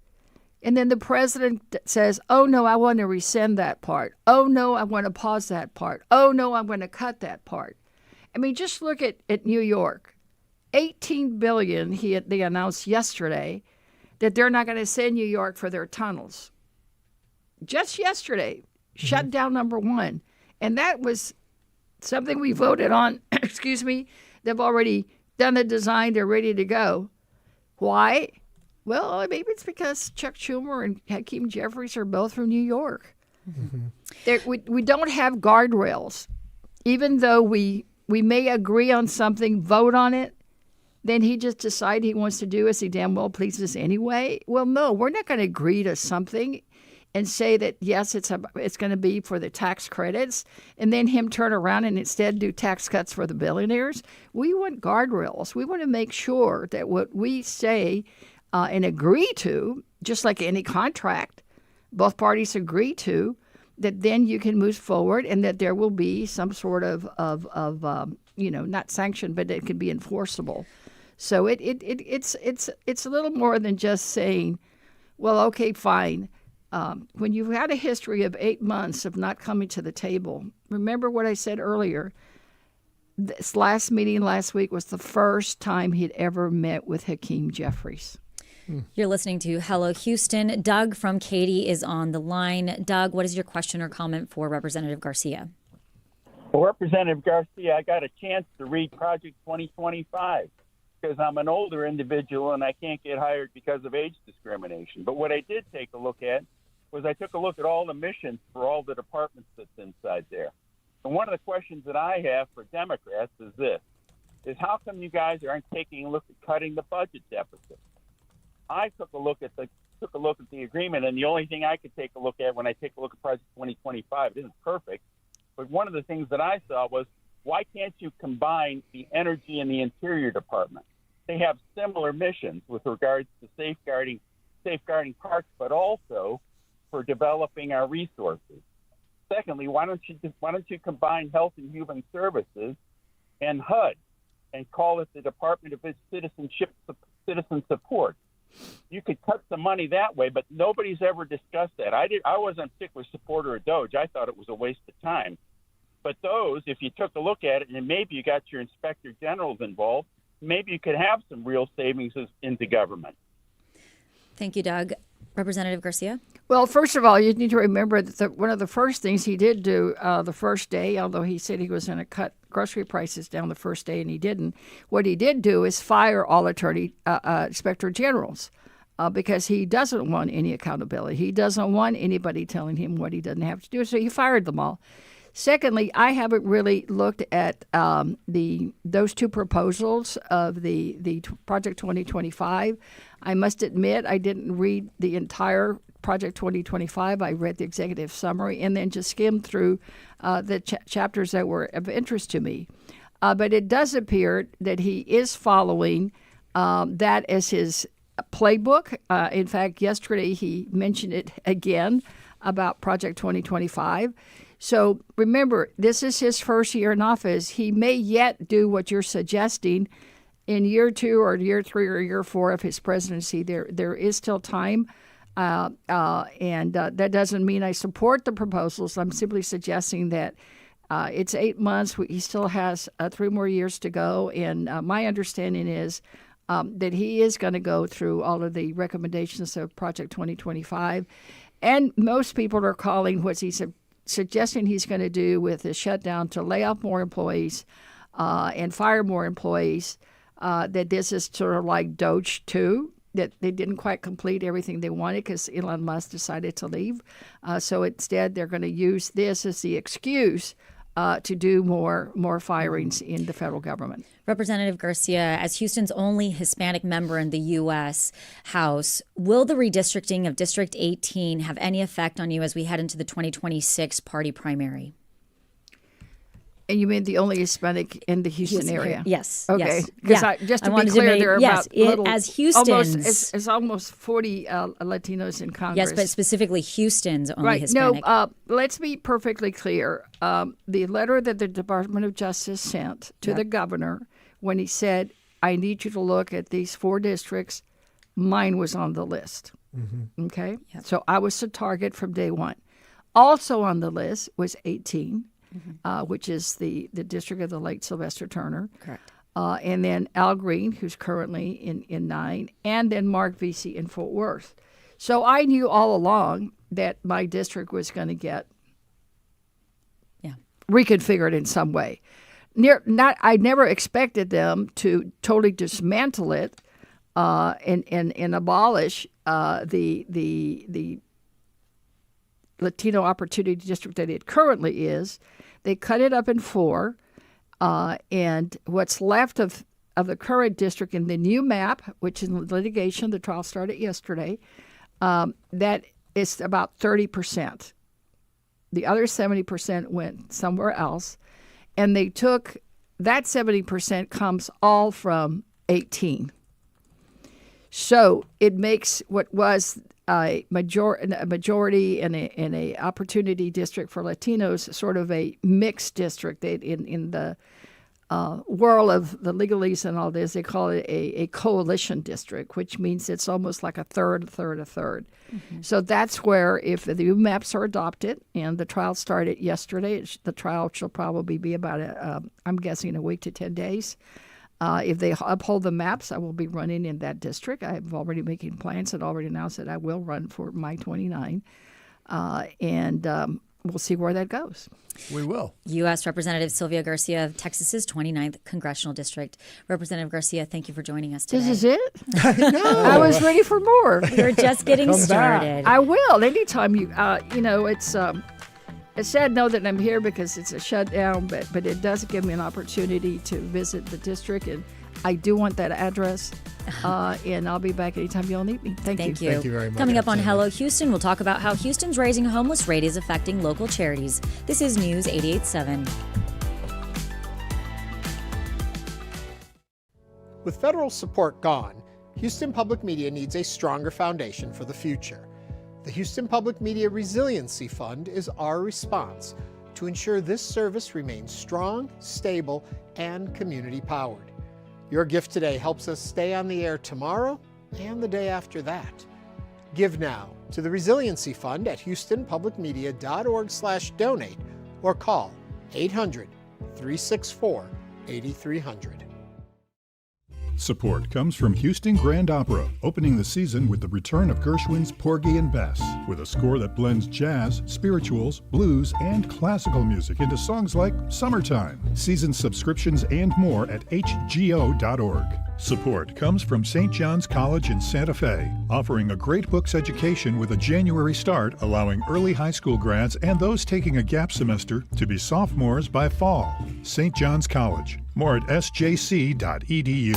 And then the president says, oh, no, I want to rescind that part. Oh, no, I want to pause that part. Oh, no, I'm going to cut that part. I mean, just look at New York. $18 billion, they announced yesterday that they're not going to send New York for their tunnels. Just yesterday, shutdown number one. And that was something we voted on. Excuse me. They've already done the design. They're ready to go. Why? Well, maybe it's because Chuck Schumer and Hakeem Jeffries are both from New York. We don't have guardrails. Even though we may agree on something, vote on it, then he just decide he wants to do as he damn well pleases anyway. Well, no, we're not going to agree to something and say that, yes, it's going to be for the tax credits, and then him turn around and instead do tax cuts for the billionaires. We want guardrails. We want to make sure that what we say and agree to, just like any contract, both parties agree to, that then you can move forward and that there will be some sort of not sanction, but it can be enforceable. So it's a little more than just saying, well, okay, fine. When you've had a history of 8 months of not coming to the table, remember what I said earlier. This last meeting last week was the first time he'd ever met with Hakeem Jeffries. You're listening to Hello Houston. Doug from Katy is on the line. Doug, what is your question or comment for Representative Garcia? Well, Representative Garcia, I got a chance to read Project 2025 because I'm an older individual and I can't get hired because of age discrimination. But what I did take a look at was I took a look at all the missions for all the departments that's inside there. And one of the questions that I have for Democrats is this, is how come you guys aren't taking a look at cutting the budget deficit? I took a look at the agreement, and the only thing I could take a look at when I take a look at Project 2025, it isn't perfect, but one of the things that I saw was, why can't you combine the Energy and the Interior Department? They have similar missions with regards to safeguarding parks, but also for developing our resources. Secondly, why don't you combine Health and Human Services and HUD and call it the Department of Citizen Support? You could cut some money that way, but nobody's ever discussed that. I wasn't a particular supporter of Doge. I thought it was a waste of time. But those, if you took a look at it and maybe you got your inspector generals involved, maybe you could have some real savings into government. Thank you, Doug. Representative Garcia? Well, first of all, you need to remember that one of the first things he did do the first day, although he said he was going to cut grocery prices down the first day and he didn't, what he did do is fire all inspector generals because he doesn't want any accountability. He doesn't want anybody telling him what he doesn't have to do, so he fired them all. Secondly, I haven't really looked at those two proposals of the Project 2025. I must admit I didn't read the entire Project 2025. I read the executive summary and then just skimmed through the chapters that were of interest to me. But it does appear that he is following that as his playbook. In fact, yesterday he mentioned it again about Project 2025. So remember, this is his first year in office. He may yet do what you're suggesting in year 2 or year 3 or year 4 of his presidency. There is still time, and that doesn't mean I support the proposals. I'm simply suggesting that it's 8 months. He still has 3 more years to go, and my understanding is that he is going to go through all of the recommendations of Project 2025, and most people are calling what he's suggesting he's going to do with the shutdown to lay off more employees and fire more employees, that this is sort of like Doge 2, that they didn't quite complete everything they wanted because Elon Musk decided to leave. So instead, they're going to use this as the excuse to do more firings in the federal government. Representative Garcia, as Houston's only Hispanic member in the U.S. House, will the redistricting of District 18 have any effect on you as we head into the 2026 party primary? And you mean the only Hispanic in the Houston area? Yes. Okay. Yes. Because just to be clear, there are about as Houston's, it's almost 40 Latinos in Congress. Yes, but specifically Houston's only right. Hispanic. No, let's be perfectly clear. The letter that the Department of Justice sent to the governor when he said, I need you to look at these 4 districts, mine was on the list. Mm-hmm. Okay? Yep. So I was the target from day one. Also on the list was 18. Which is the district of the late Sylvester Turner. Correct. And then Al Green, who's currently in 9, and then Mark Vesey in Fort Worth. So I knew all along that my district was going to get reconfigured in some way. I never expected them to totally dismantle it and abolish the Latino Opportunity District that it currently is. They cut it up in 4, and what's left of the current district in the new map, which is in litigation, the trial started yesterday, that is about 30%. The other 70% went somewhere else, and they took that 70% comes all from 18. So it makes what was a majority in a opportunity district for Latinos sort of a mixed district. In the world of the legalese and all this, they call it a coalition district, which means it's almost like a third. Mm-hmm. So that's where, if the new maps are adopted, and the trial started yesterday, the trial shall probably be about, I'm guessing, a week to 10 days. If they uphold the maps, I will be running in that district. I'm already making plans and already announced that I will run for my 29. And we'll see where that goes. We will. U.S. Representative Sylvia Garcia of Texas's 29th Congressional District. Representative Garcia, thank you for joining us today. This is it? I was ready for more. We're just getting started. I will. Anytime you, it's sad to know that I'm here because it's a shutdown, but it does give me an opportunity to visit the district, and I do want that address, and I'll be back anytime y'all need me. Thank you. Thank you very much. Coming up on Hello Houston, we'll talk about how Houston's rising homeless rate is affecting local charities. This is News 88.7. With federal support gone, Houston Public Media needs a stronger foundation for the future. The Houston Public Media Resiliency Fund is our response to ensure this service remains strong, stable, and community-powered. Your gift today helps us stay on the air tomorrow and the day after that. Give now to the Resiliency Fund at houstonpublicmedia.org/donate or call 800-364-8300. Support comes from Houston Grand Opera, opening the season with the return of Gershwin's Porgy and Bess, with a score that blends jazz, spirituals, blues, and classical music into songs like Summertime. Season subscriptions and more at hgo.org. Support comes from St. John's College in Santa Fe, offering a great books education with a January start, allowing early high school grads and those taking a gap semester to be sophomores by fall. St. John's College. More at sjc.edu.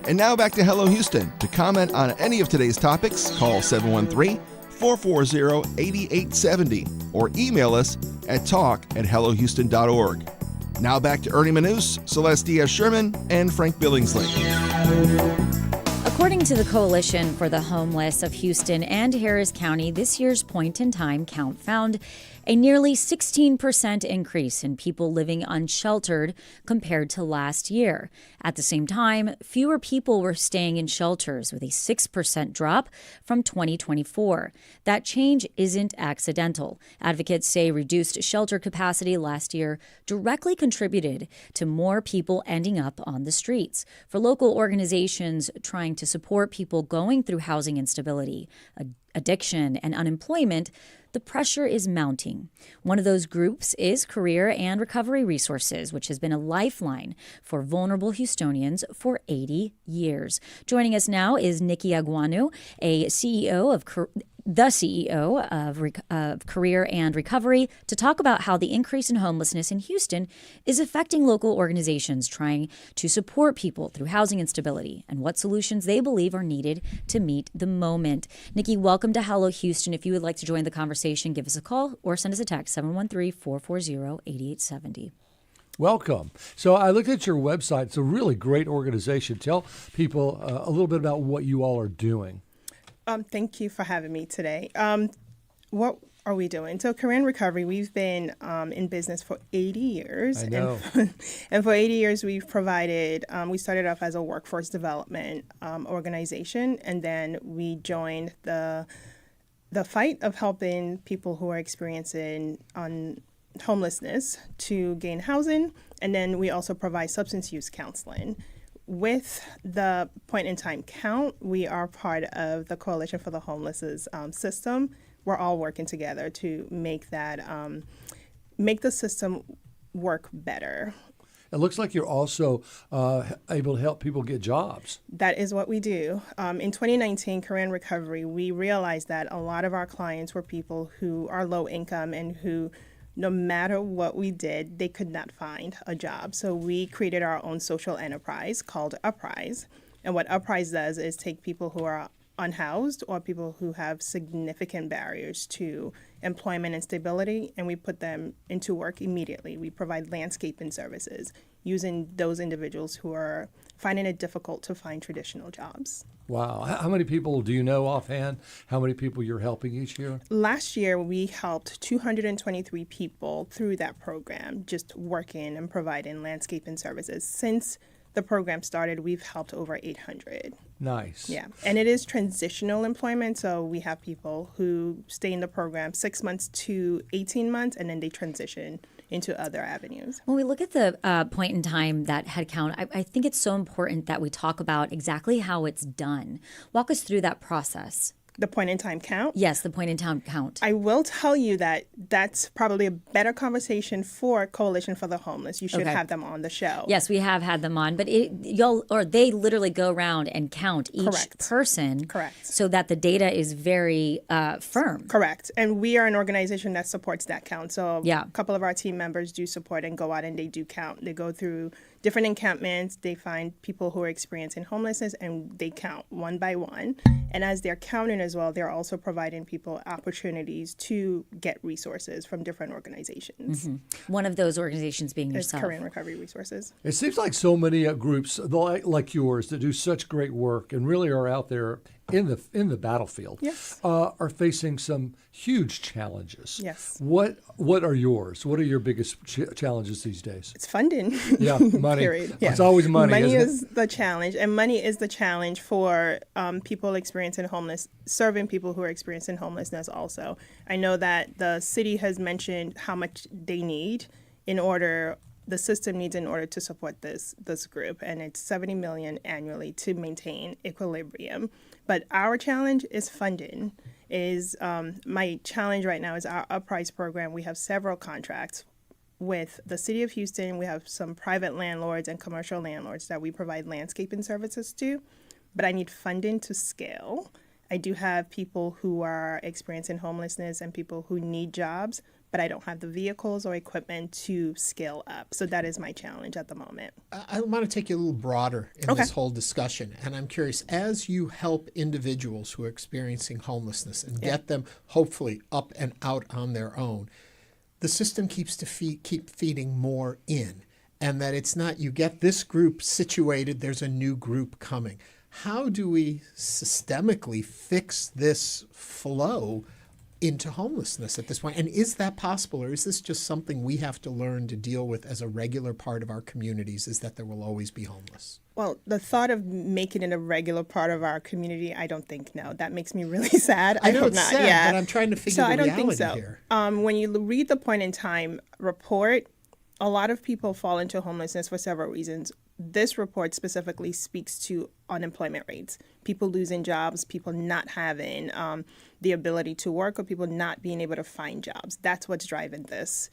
And now back to Hello Houston. To comment on any of today's topics, call 713-440-8870 or email us at talk@hellohouston.org. Now back to Ernie Manous, Celeste Diaz-Sherman, and Frank Billingsley. According to the Coalition for the Homeless of Houston and Harris County, this year's point-in-time count found a nearly 16% increase in people living unsheltered compared to last year. At the same time, fewer people were staying in shelters, with a 6% drop from 2024. That change isn't accidental. Advocates say reduced shelter capacity last year directly contributed to more people ending up on the streets. For local organizations trying to support people going through housing instability, addiction, and unemployment, the pressure is mounting. One of those groups is Career and Recovery Resources, which has been a lifeline for vulnerable Houstonians for 80 years. Joining us now is Nkechi Agwuenu, a CEO of the CEO of Career and Recovery, to talk about how the increase in homelessness in Houston is affecting local organizations trying to support people through housing instability and what solutions they believe are needed to meet the moment. Nikki, welcome to Hello Houston. If you would like to join the conversation, give us a call or send us a text, 713-440-8870. Welcome. So I looked at your website. It's a really great organization. Tell people a little bit about what you all are doing. Thank you for having me today. What are we doing? So Career and Recovery, we've been in business for 80 years. I know. And for 80 years, we've provided, we started off as a workforce development organization, and then we joined the fight of helping people who are experiencing homelessness to gain housing. And then we also provide substance use counseling. With the point in time count, we are part of the Coalition for the Homeless's system. We're all working together to make that make the system work better. It looks like you're also able to help people get jobs. That is what we do. In 2019, Career and Recovery, we realized that a lot of our clients were people who are low income and who, no matter what we did, they could not find a job. So we created our own social enterprise called Uprise. And what Uprise does is take people who are unhoused or people who have significant barriers to employment and stability, and we put them into work immediately. We provide landscaping services using those individuals who are finding it difficult to find traditional jobs. Wow. How many people do you know offhand? How many people you're helping each year? Last year, we helped 223 people through that program, just working and providing landscaping services. Since the program started, we've helped over 800. Nice. Yeah. And it is transitional employment. So we have people who stay in the program 6 months to 18 months, and then they transition into other avenues. When we look at the point in time, that headcount, I think it's so important that we talk about exactly how it's done. Walk us through that process. The point in time count? Yes, the point in time count. I will tell you that that's probably a better conversation for Coalition for the Homeless. You should have them on the show. Yes, we have had them on, but they literally go around and count each person. Correct. So that the data is very firm. Correct. And we are an organization that supports that count. So a couple of our team members do support and go out and they do count. They go through different encampments. They find people who are experiencing homelessness and they count one by one. And as they're counting as well, they're also providing people opportunities to get resources from different organizations. Mm-hmm. One of those organizations being yourself. Career and Recovery Resources. It seems like so many groups like yours that do such great work and really are out there in the battlefield are facing some huge challenges. Yes. What are yours? What are your biggest challenges these days? It's funding. Yeah, money. Period. Yeah. It's always money. Money isn't is the challenge, and money is the challenge for people experiencing serving people who are experiencing homelessness. Also, I know that the city has mentioned how much they need the system needs in order to support this group, and it's $70 million annually to maintain equilibrium. But our challenge is funding. My challenge right now is our Uprise program. We have several contracts with the city of Houston. We have some private landlords and commercial landlords that we provide landscaping services to, but I need funding to scale. I do have people who are experiencing homelessness and people who need jobs, but I don't have the vehicles or equipment to scale up. So that is my challenge at the moment. I want to take you a little broader in this whole discussion. And I'm curious, as you help individuals who are experiencing homelessness and get them hopefully up and out on their own, the system keeps to keep feeding more in. And that it's not you get this group situated, there's a new group coming. How do we systemically fix this flow into homelessness at this point? And is that possible, or is this just something we have to learn to deal with as a regular part of our communities, is that there will always be homeless? Well, the thought of making it a regular part of our community, I don't think, no. That makes me really sad. I know hope it's not. sad, but I'm trying to figure the reality I don't think so. Here. When you read the Point in Time report, a lot of people fall into homelessness for several reasons. This report specifically speaks to unemployment rates, people losing jobs, people not having the ability to work, or people not being able to find jobs. That's what's driving this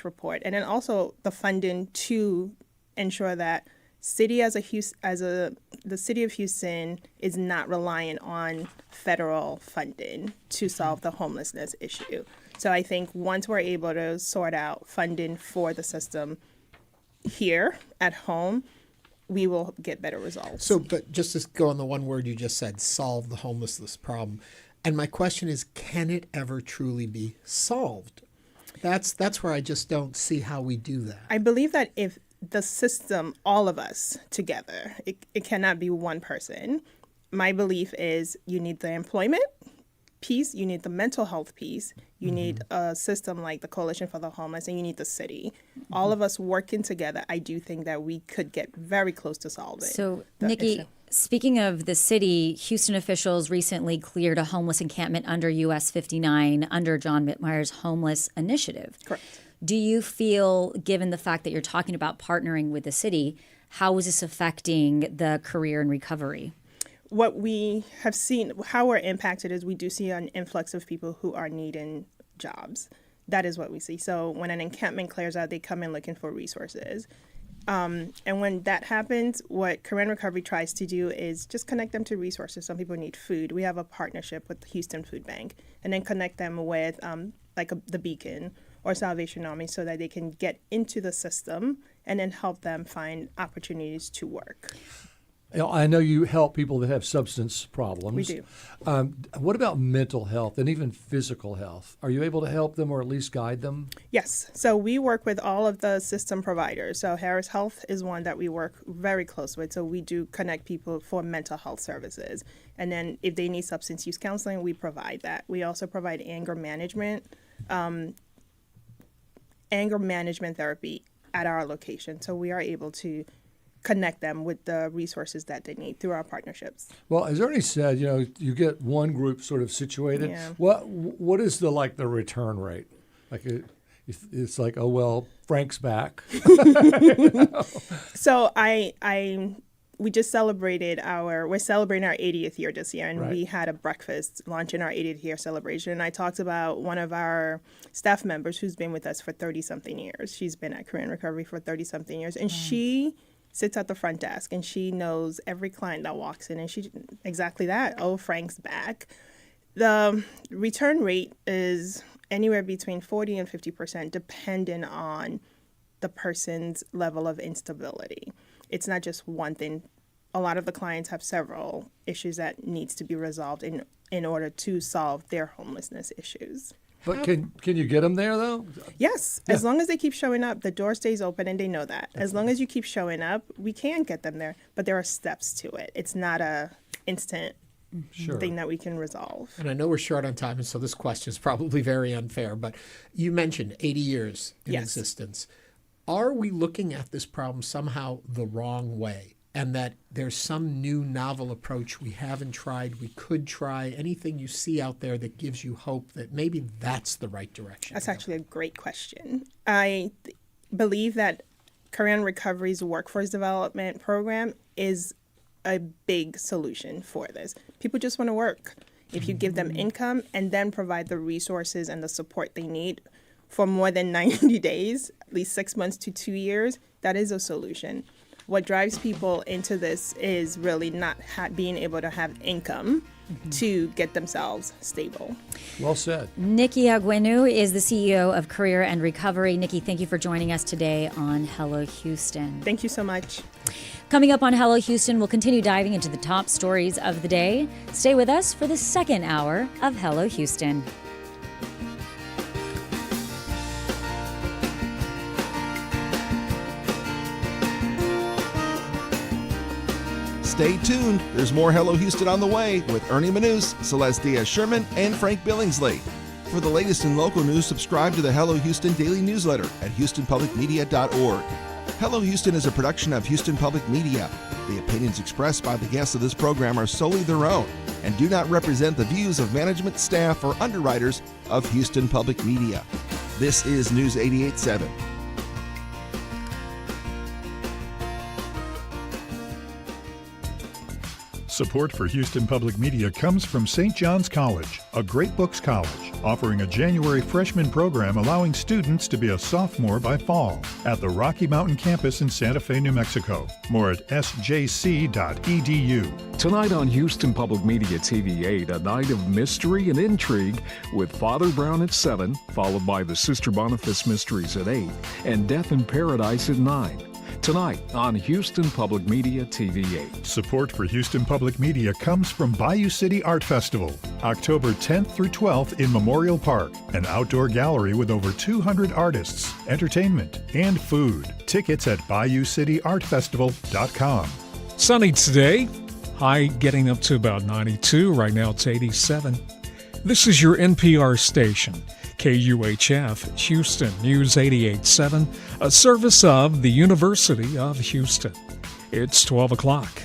report. And then also the funding to ensure that the city of Houston is not reliant on federal funding to solve the homelessness issue. So I think once we're able to sort out funding for the system here at home, we will get better results. So, but just to go on the one word you just said, solve the homelessness problem. And my question is, can it ever truly be solved? That's where I just don't see how we do that. I believe that if the system, all of us together, it cannot be one person. My belief is you need the employment piece, you need the mental health piece, you need a system like the Coalition for the Homeless, and you need the city. All of us working together, I do think that we could get very close to solving. So, the Nikki, issue. Speaking of the city, Houston officials recently cleared a homeless encampment under US 59 under John Mittmeyer's homeless initiative. Correct. Do you feel, given the fact that you're talking about partnering with the city, how is this affecting the career and recovery? What we have seen, how we're impacted is we do see an influx of people who are needing jobs. That is what we see. So when an encampment clears out, they come in looking for resources. And when that happens, what Career and Recovery tries to do is just connect them to resources. Some people need food. We have a partnership with the Houston Food Bank, and then connect them with the Beacon or Salvation Army so that they can get into the system and then help them find opportunities to work. I know you help people that have substance problems. We do. What about mental health and even physical health? Are you able to help them or at least guide them? Yes. So we work with all of the system providers. So Harris Health is one that we work very close with. So we do connect people for mental health services. And then if they need substance use counseling, we provide that. We also provide anger management therapy at our location. So we are able to connect them with the resources that they need through our partnerships. Well, as Ernie said, you get one group sort of situated. Yeah. What is the return rate? Like it's like, oh well, Frank's back. So we just celebrated we're celebrating our 80th year this year, and Right. we had a breakfast launching our 80th year celebration. And I talked about one of our staff members who's been with us for 30-something years. She's been at Career and Recovery for 30-something years, and she sits at the front desk, and she knows every client that walks in, and she exactly that. Oh, Frank's back. The return rate is anywhere between 40 and 50%, depending on the person's level of instability. It's not just one thing. A lot of the clients have several issues that needs to be resolved in order to solve their homelessness issues. But can you get them there though? Yes, as long as they keep showing up, the door stays open, and they know that. As long as you keep showing up, we can get them there. But there are steps to it. It's not a instant thing that we can resolve. And I know we're short on time, and so this question is probably very unfair, but you mentioned 80 years in existence. Are we looking at this problem somehow the wrong way? And that there's some new novel approach we haven't tried, we could try? Anything you see out there that gives you hope that maybe that's the right direction? That's actually a great question. I believe that Career and Recovery's workforce development program is a big solution for this. People just want to work. If you give them income and then provide the resources and the support they need for more than 90 days, at least 6 months to 2 years, that is a solution. What drives people into this is really not being able to have income to get themselves stable. Well said. Nkechi Agwuenu is the CEO of Career and Recovery. Nikki, thank you for joining us today on Hello Houston. Thank you so much. Coming up on Hello Houston, we'll continue diving into the top stories of the day. Stay with us for the second hour of Hello Houston. Stay tuned. There's more Hello Houston on the way with Ernie Manous, Celeste Diaz-Sherman, and Frank Billingsley. For the latest in local news, subscribe to the Hello Houston daily newsletter at HoustonPublicMedia.org. Hello Houston is a production of Houston Public Media. The opinions expressed by the guests of this program are solely their own and do not represent the views of management, staff, or underwriters of Houston Public Media. This is News 88.7. Support for Houston Public Media comes from St. John's College, a great books college, offering a January freshman program allowing students to be a sophomore by fall at the Rocky Mountain campus in Santa Fe, New Mexico. More at sjc.edu. Tonight on Houston Public Media TV8, a night of mystery and intrigue with Father Brown at 7, followed by the Sister Boniface Mysteries at 8, and Death in Paradise at 9. Tonight on Houston Public Media TV8. Support for Houston Public Media comes from Bayou City Art Festival, October 10th through 12th in Memorial Park, an outdoor gallery with over 200 artists, entertainment, and food. Tickets at BayouCityArtFestival.com. Sunny today, high getting up to about 92. Right now it's 87. This is your NPR station. KUHF, Houston News 88.7, a service of the University of Houston. It's 12 o'clock.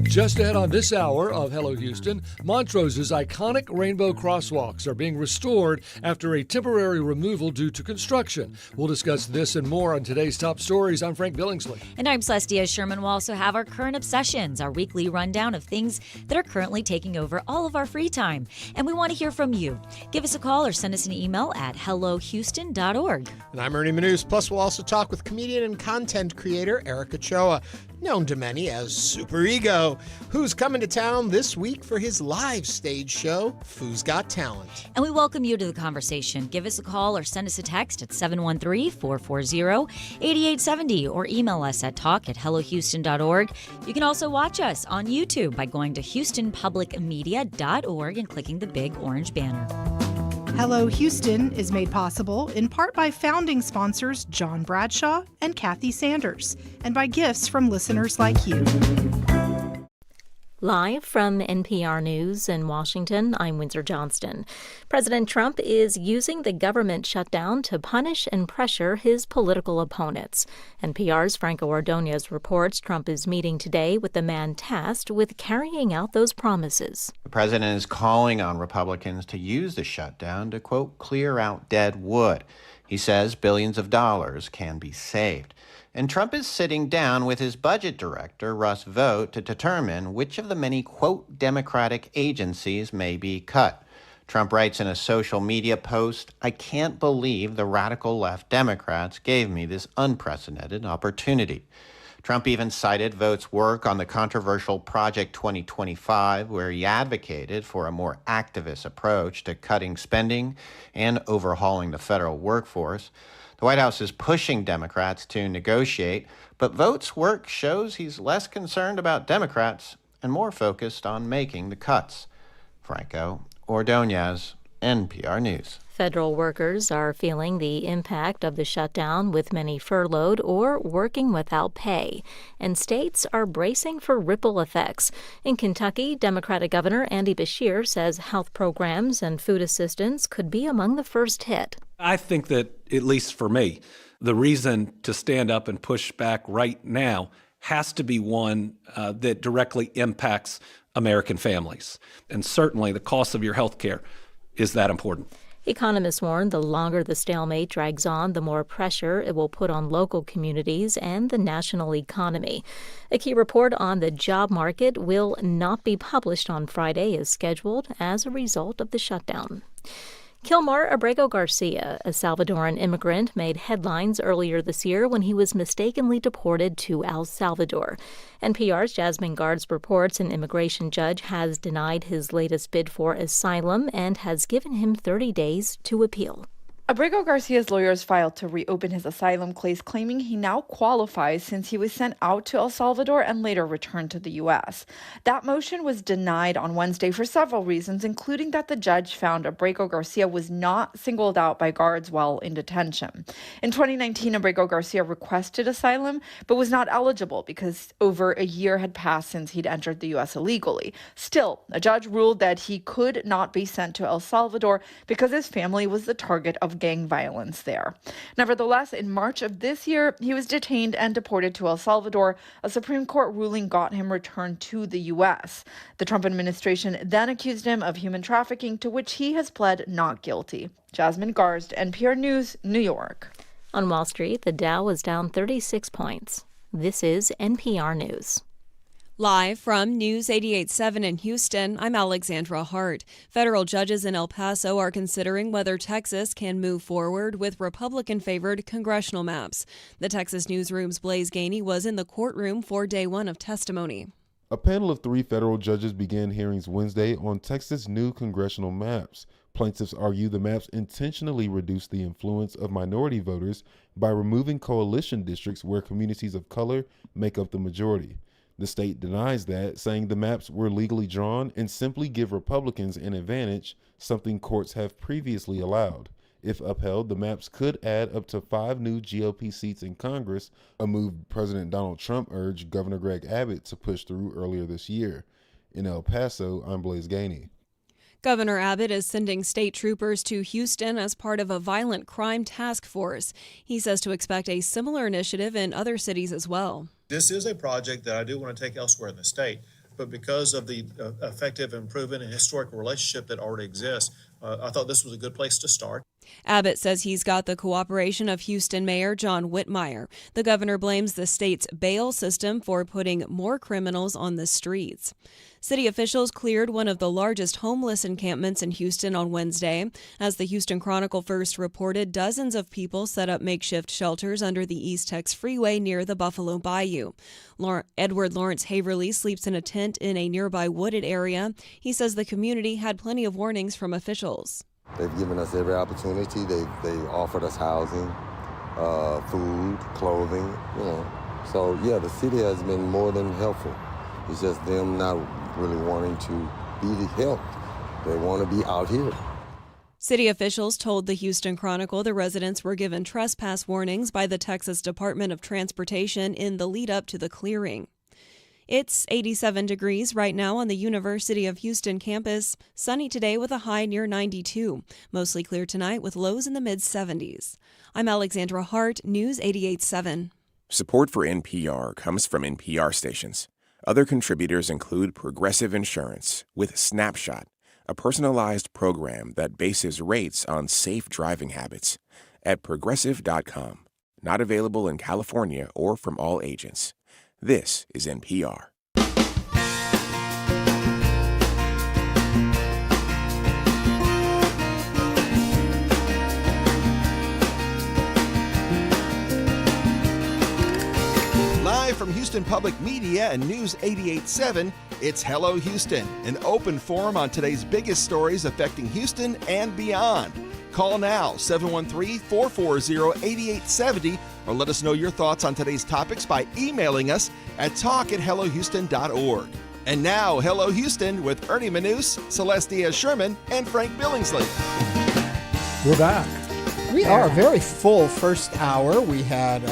Just ahead on this hour of Hello Houston, Montrose's iconic rainbow crosswalks are being restored after a temporary removal due to construction. We'll discuss this and more on today's top stories. I'm Frank Billingsley. And I'm Celeste Diaz-Sherman. We'll also have our current obsessions, our weekly rundown of things that are currently taking over all of our free time. And we want to hear from you. Give us a call or send us an email at hellohouston.org. And I'm Ernie Manous. Plus, we'll also talk with comedian and content creator Eric Ochoa, known to many as Super Ego, who's coming to town this week for his live stage show, Who's Got Talent. And we welcome you to the conversation. Give us a call or send us a text at 713-440-8870 or email us at talk@hellohouston.org. You can also watch us on YouTube by going to houstonpublicmedia.org and clicking the big orange banner. Hello Houston is made possible in part by founding sponsors John Bradshaw and Kathy Sanders, and by gifts from listeners like you. Live from NPR News in Washington, I'm Windsor Johnston. President Trump is using the government shutdown to punish and pressure his political opponents. NPR's Franco Ordonez reports Trump is meeting today with the man tasked with carrying out those promises. The president is calling on Republicans to use the shutdown to, quote, clear out dead wood. He says billions of dollars can be saved. And Trump is sitting down with his budget director, Russ Vought, to determine which of the many, quote, Democratic agencies may be cut. Trump writes in a social media post, "I can't believe the radical left Democrats gave me this unprecedented opportunity." Trump even cited Vought's work on the controversial Project 2025, where he advocated for a more activist approach to cutting spending and overhauling the federal workforce. The White House is pushing Democrats to negotiate, but Vought's work shows he's less concerned about Democrats and more focused on making the cuts. Franco Ordonez, NPR News. Federal workers are feeling the impact of the shutdown, with many furloughed or working without pay. And states are bracing for ripple effects. In Kentucky, Democratic Governor Andy Beshear says health programs and food assistance could be among the first hit. I think that, at least for me, the reason to stand up and push back right now has to be one that directly impacts American families. And certainly the cost of your health care is that important. Economists warn the longer the stalemate drags on, the more pressure it will put on local communities and the national economy. A key report on the job market will not be published on Friday as scheduled as a result of the shutdown. Kilmar Abrego Garcia, a Salvadoran immigrant, made headlines earlier this year when he was mistakenly deported to El Salvador. NPR's Jasmine Guards reports an immigration judge has denied his latest bid for asylum and has given him 30 days to appeal. Abrego Garcia's lawyers filed to reopen his asylum case, claiming he now qualifies since he was sent out to El Salvador and later returned to the U.S. That motion was denied on Wednesday for several reasons, including that the judge found Abrego Garcia was not singled out by guards while in detention. In 2019, Abrego Garcia requested asylum, but was not eligible because over a year had passed since he'd entered the U.S. illegally. Still, a judge ruled that he could not be sent to El Salvador because his family was the target of gang violence there. Nevertheless, in March of this year, he was detained and deported to El Salvador. A Supreme Court ruling got him returned to the U.S. The Trump administration then accused him of human trafficking, to which he has pled not guilty. Jasmine Garst, NPR News, New York. On Wall Street, the Dow was down 36 points. This is NPR News. Live from News 88.7 in Houston, I'm Alexandra Hart. Federal judges in El Paso are considering whether Texas can move forward with Republican-favored congressional maps. The Texas Newsroom's Blaise Gainey was in the courtroom for day one of testimony. A panel of 3 federal judges began hearings Wednesday on Texas' new congressional maps. Plaintiffs argue the maps intentionally reduce the influence of minority voters by removing coalition districts where communities of color make up the majority. The state denies that, saying the maps were legally drawn and simply give Republicans an advantage, something courts have previously allowed. If upheld, the maps could add up to 5 new GOP seats in Congress, a move President Donald Trump urged Governor Greg Abbott to push through earlier this year. In El Paso, I'm Blaise Gainey. Governor Abbott is sending state troopers to Houston as part of a violent crime task force. He says to expect a similar initiative in other cities as well. This is a project that I do want to take elsewhere in the state, but because of the effective and proven and historical relationship that already exists, I thought this was a good place to start. Abbott says he's got the cooperation of Houston Mayor John Whitmire. The governor blames the state's bail system for putting more criminals on the streets. City officials cleared one of the largest homeless encampments in Houston on Wednesday. As the Houston Chronicle first reported, dozens of people set up makeshift shelters under the East Tex Freeway near the Buffalo Bayou. Edward Lawrence Haverly sleeps in a tent in a nearby wooded area. He says the community had plenty of warnings from officials. They've given us every opportunity. They offered us housing, food, clothing, So, yeah, the city has been more than helpful. It's just them not really wanting to be helped. They want to be out here. City officials told the Houston Chronicle the residents were given trespass warnings by the Texas Department of Transportation in the lead up to the clearing. It's 87 degrees right now on the University of Houston campus. Sunny today with a high near 92. Mostly clear tonight with lows in the mid-70s. I'm Alexandra Hart, News 88.7. Support for NPR comes from NPR stations. Other contributors include Progressive Insurance with Snapshot, a personalized program that bases rates on safe driving habits, at Progressive.com. Not available in California or from all agents. This is NPR. Live from Houston Public Media and News 88.7, it's Hello Houston, an open forum on today's biggest stories affecting Houston and beyond. Call now, 713-440-8870, or let us know your thoughts on today's topics by emailing us at talk@hellohouston.org. And now, Hello Houston with Ernie Manous, Celeste Diaz-Sherman, and Frank Billingsley. We're back. We are a very full first hour. We had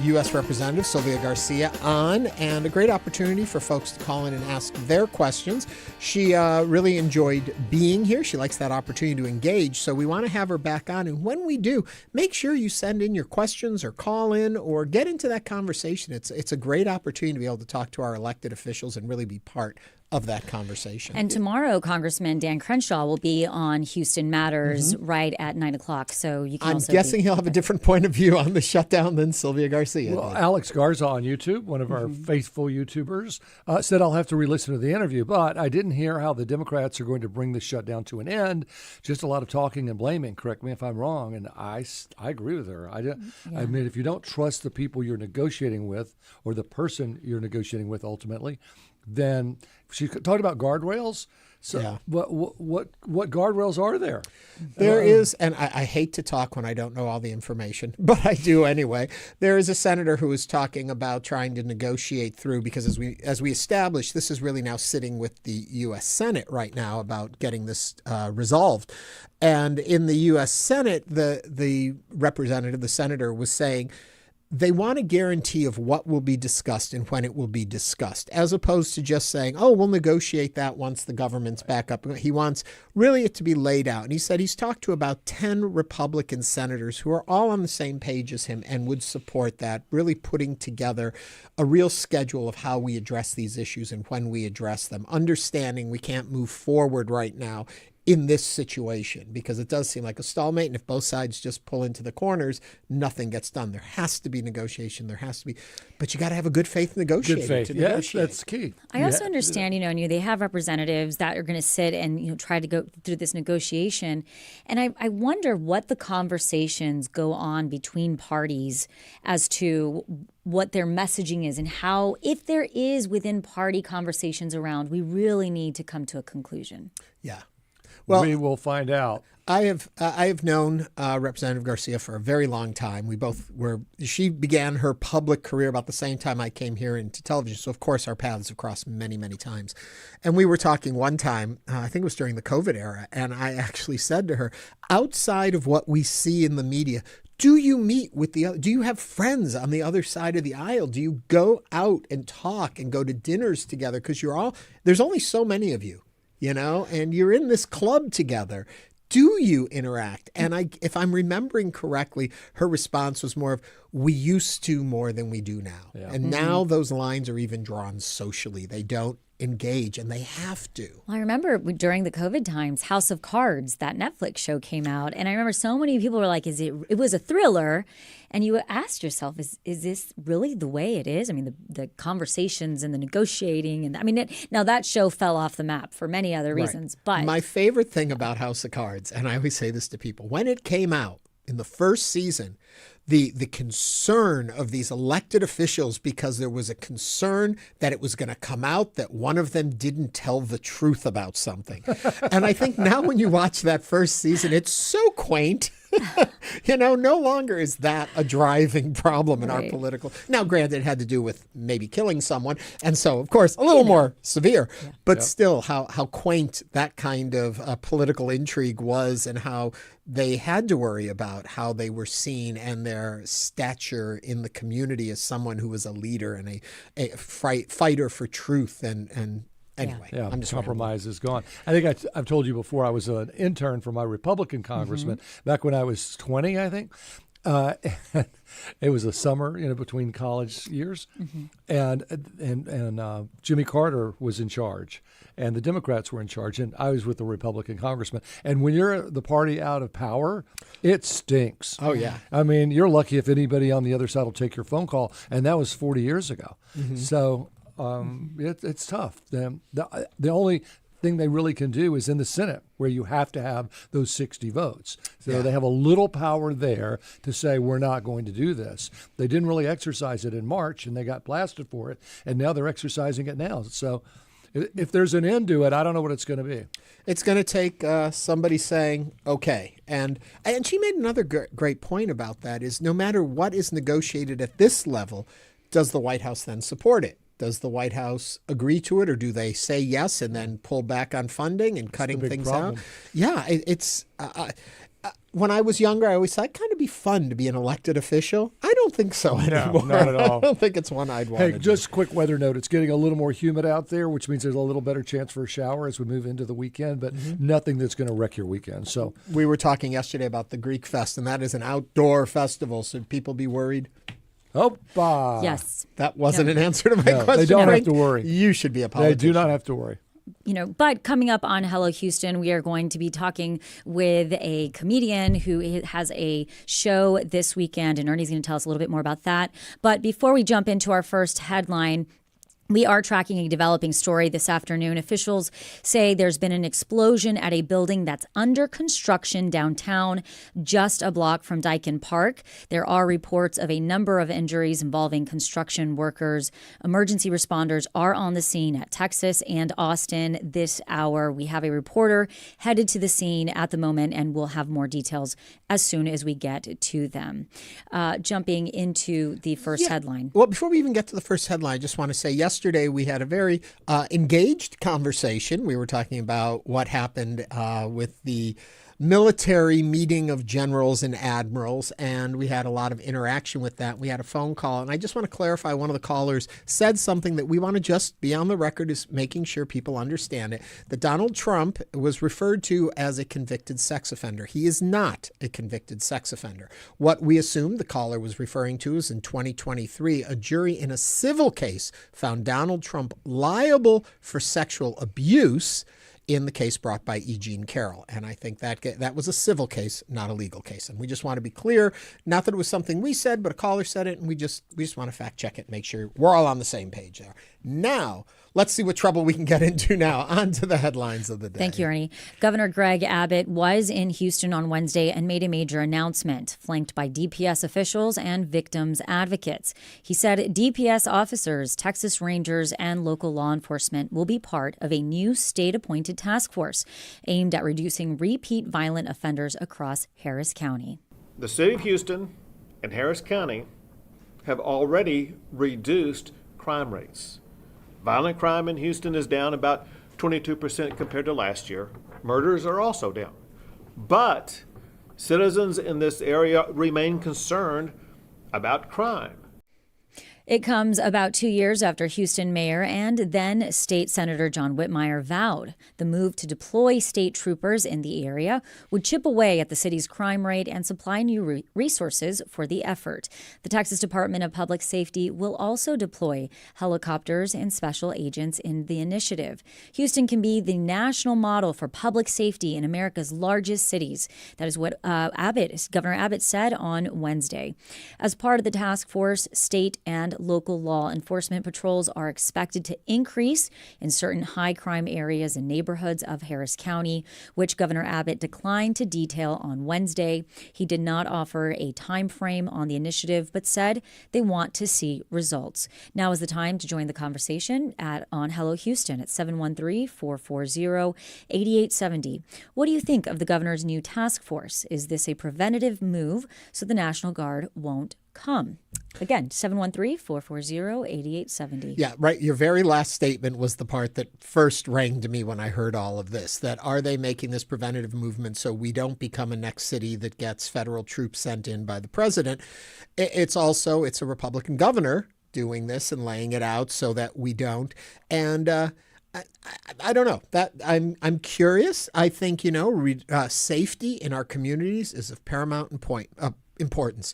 U.S. Representative Sylvia Garcia on, and a great opportunity for folks to call in and ask their questions. She really enjoyed being here. She likes that opportunity to engage, so we want to have her back on. And when we do, make sure you send in your questions or call in or get into that conversation. It's a great opportunity to be able to talk to our elected officials and really be part of that conversation. And tomorrow, Congressman Dan Crenshaw will be on Houston Matters right at 9 o'clock. So you can I'm guessing he'll have a different point of view on the shutdown than Sylvia Garcia. Well, Alex Garza on YouTube, one of our faithful YouTubers, said I'll have to re-listen to the interview, but I didn't hear how the Democrats are going to bring the shutdown to an end. Just a lot of talking and blaming. Correct me if I'm wrong. And I agree with her. I mean, if you don't trust the people you're negotiating with or the person you're negotiating with ultimately, then she talked about guardrails. So yeah. What guardrails are there? There is, and I hate to talk when I don't know all the information, but I do anyway. There is a senator who is talking about trying to negotiate through, because as we established, this is really now sitting with the U.S. Senate right now about getting this resolved. And in the U.S. Senate, the representative, the senator, was saying they want a guarantee of what will be discussed and when it will be discussed, as opposed to just saying, oh, we'll negotiate that once the government's back up. He wants really it to be laid out. And he said he's talked to about 10 Republican senators who are all on the same page as him and would support that, really putting together a real schedule of how we address these issues and when we address them, understanding we can't move forward right now in this situation, because it does seem like a stalemate. And if both sides just pull into the corners, nothing gets done. There has to be negotiation. There has to be, but you got to have a good faith negotiator. Good faith. To Yeah, negotiate. that's key. I also understand, they have representatives that are going to sit and, try to go through this negotiation. And I wonder what the conversations go on between parties as to what their messaging is and how, if there is within party conversations around, we really need to come to a conclusion. Yeah. Well, we will find out. I have known Representative Garcia for a very long time. She began her public career about the same time I came here into television. So, of course, our paths have crossed many, many times. And we were talking one time, I think it was during the COVID era, and I actually said to her, outside of what we see in the media, do you meet with do you have friends on the other side of the aisle? Do you go out and talk and go to dinners together? Because there's only so many of you. And you're in this club together. Do you interact? And if I'm remembering correctly, her response was more of, we used to more than we do now. Yeah. And now those lines are even drawn socially. They don't engage, and they have to. Well, I remember during the COVID times, House of Cards, that Netflix show came out, and I remember so many people were like, it was a thriller, and you asked yourself, is this really the way it is? I mean, the conversations and the negotiating, and now that show fell off the map for many other reasons. But my favorite thing about House of Cards, and I always say this to people, when it came out in the first season, the concern of these elected officials, because there was a concern that it was going to come out that one of them didn't tell the truth about something. And I think now when you watch that first season, it's so quaint. No longer is that a driving problem in our political. Now, granted, it had to do with maybe killing someone. And so, of course, a little more severe. Yeah. But still, how quaint that kind of political intrigue was, and how they had to worry about how they were seen and their stature in the community as someone who was a leader and a fighter for truth. And anyway, I'm just compromise is gone. I think I've told you before, I was an intern for my Republican congressman back when I was 20, I think. It was a summer, between college years, and Jimmy Carter was in charge, and the Democrats were in charge, and I was with the Republican congressman. And when you're the party out of power, it stinks. Oh yeah. I mean, you're lucky if anybody on the other side will take your phone call, and that was 40 years ago. So it's tough. The only thing they really can do is in the Senate, where you have to have those 60 votes. So they have a little power there to say, we're not going to do this. They didn't really exercise it in March, and they got blasted for it, and now they're exercising it now. So if there's an end to it, I don't know what it's going to be. It's going to take somebody saying, okay. And she made another great point about that, is no matter what is negotiated at this level, does the White House then support it? Does the White House agree to it, or do they say yes and then pull back on funding and cutting things out? Yeah, it's when I was younger, I always thought it'd kind of be fun to be an elected official. I don't think so anymore. No, not at all. I don't think it's one I'd want to do. Just quick weather note. It's getting a little more humid out there, which means there's a little better chance for a shower as we move into the weekend, but nothing that's going to wreck your weekend. So we were talking yesterday about the Greek Fest, and that is an outdoor festival. Should people be worried? Opa. Yes. That wasn't an answer to my question. They don't have to worry. You should be a politician. They do not have to worry. But coming up on Hello Houston, we are going to be talking with a comedian who has a show this weekend, and Ernie's going to tell us a little bit more about that. But before we jump into our first headline, we are tracking a developing story this afternoon. Officials say there's been an explosion at a building that's under construction downtown, just a block from Dyken Park. There are reports of a number of injuries involving construction workers. Emergency responders are on the scene at Texas and Austin this hour. We have a reporter headed to the scene at the moment, and we'll have more details as soon as we get to them. Jumping into the first headline. Well, before we even get to the first headline, I just want to say yesterday we had a very engaged conversation. We were talking about what happened with the military meeting of generals and admirals, and we had a lot of interaction with that. We had a phone call, and I just want to clarify, one of the callers said something that we want to just be on the record as making sure people understand it, that Donald Trump was referred to as a convicted sex offender. He is not a convicted sex offender. What we assumed the caller was referring to is in 2023, a jury in a civil case found Donald Trump liable for sexual abuse in the case brought by E. Jean Carroll. And I think that was a civil case, not a legal case. And we just want to be clear, not that it was something we said, but a caller said it, and we just want to fact check it, make sure we're all on the same page there. Now, let's see what trouble we can get into now. On to the headlines of the day. Thank you, Ernie. Governor Greg Abbott was in Houston on Wednesday and made a major announcement, flanked by DPS officials and victims advocates. He said DPS officers, Texas Rangers, and local law enforcement will be part of a new state-appointed task force aimed at reducing repeat violent offenders across Harris County. The city of Houston and Harris County have already reduced crime rates. Violent crime in Houston is down about 22% compared to last year. Murders are also down. But citizens in this area remain concerned about crime. It comes about 2 years after Houston Mayor and then State Senator John Whitmire vowed the move to deploy state troopers in the area would chip away at the city's crime rate and supply new resources for the effort. The Texas Department of Public Safety will also deploy helicopters and special agents in the initiative. Houston can be the national model for public safety in America's largest cities. That is what Governor Abbott said on Wednesday. As part of the task force, state and local law enforcement patrols are expected to increase in certain high crime areas and neighborhoods of Harris County, which Governor Abbott declined to detail on Wednesday. He did not offer a time frame on the initiative, but said they want to see results. Now is the time to join the conversation on Hello Houston at 713-440-8870. What do you think of the governor's new task force? Is this a preventative move so the National Guard won't come? Again, 713-440-8870. Yeah, right. Your very last statement was the part that first rang to me when I heard all of this, that are they making this preventative movement so we don't become a next city that gets federal troops sent in by the president? It's a Republican governor doing this and laying it out so that we don't. And I don't know. That I'm curious. I think, safety in our communities is of paramount importance.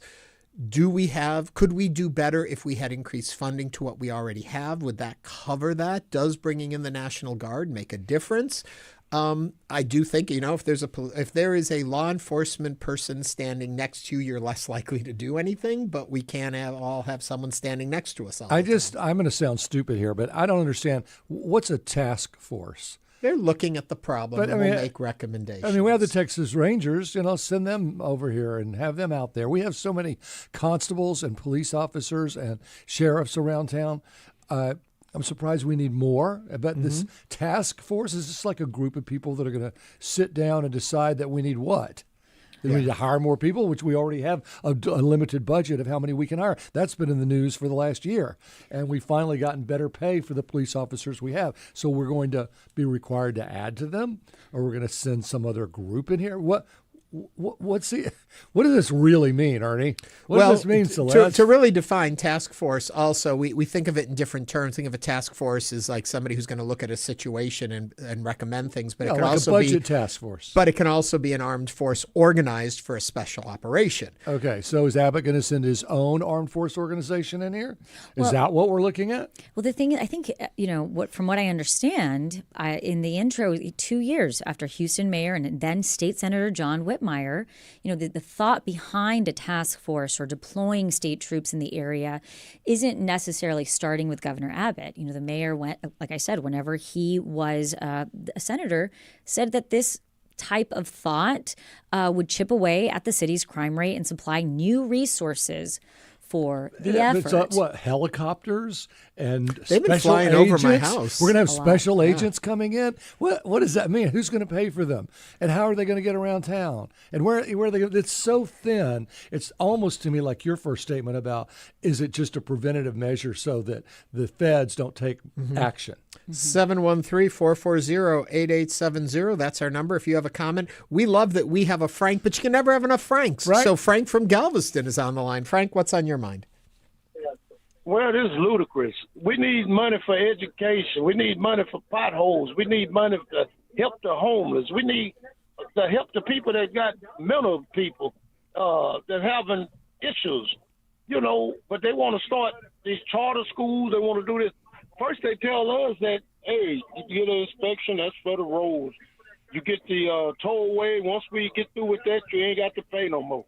Could we do better if we had increased funding to what we already have? Would that cover that? Does bringing in the National Guard make a difference? I do think, if there is a law enforcement person standing next to you, you're less likely to do anything, but we can't all have someone standing next to us all the time. I'm going to sound stupid here, but I don't understand. What's a task force? They're looking at the problem and will make recommendations. We have the Texas Rangers, send them over here and have them out there. We have so many constables and police officers and sheriffs around town. I'm surprised we need more. But this task force is just like a group of people that are going to sit down and decide that we need what? We need to hire more people, which we already have a limited budget of how many we can hire. That's been in the news for the last year. And we've finally gotten better pay for the police officers we have. So we're going to be required to add to them, or we're going to send some other group in here. What does this really mean, Ernie? What does this mean, Celeste? To really define task force, also, we think of it in different terms. Think of a task force as like somebody who's going to look at a situation and recommend things. But it can like also a budget task force. But it can also be an armed force organized for a special operation. Okay, so is Abbott going to send his own armed force organization in here? Is that what we're looking at? Well, the thing, I think, from what I understand, in the intro, 2 years after Houston Mayor and then State Senator John Whitmire, the thought behind a task force or deploying state troops in the area isn't necessarily starting with Governor Abbott. The mayor went, like I said, whenever he was a senator, said that this type of thought would chip away at the city's crime rate and supply new resources for the effort. Helicopters and They've been special flying agents? over my house. We're going to have special agents coming in? What does that mean? Who's going to pay for them? And how are they going to get around town? And where are they going? It's so thin. It's almost to me like your first statement about, is it just a preventative measure so that the feds don't take action? 713-440-8870. That's our number. If you have a comment, we love that we have a Frank, but you can never have enough Franks. Right. So Frank from Galveston is on the line. Frank, what's on your mind? Well, this is ludicrous. We need money for education. We need money for potholes. We need money to help the homeless. We need to help the people that got mental people that having issues, but they want to start these charter schools. They want to do this. First, they tell us that hey, you get an inspection, that's for the roads. You get the tollway. Once we get through with that, you ain't got to pay no more.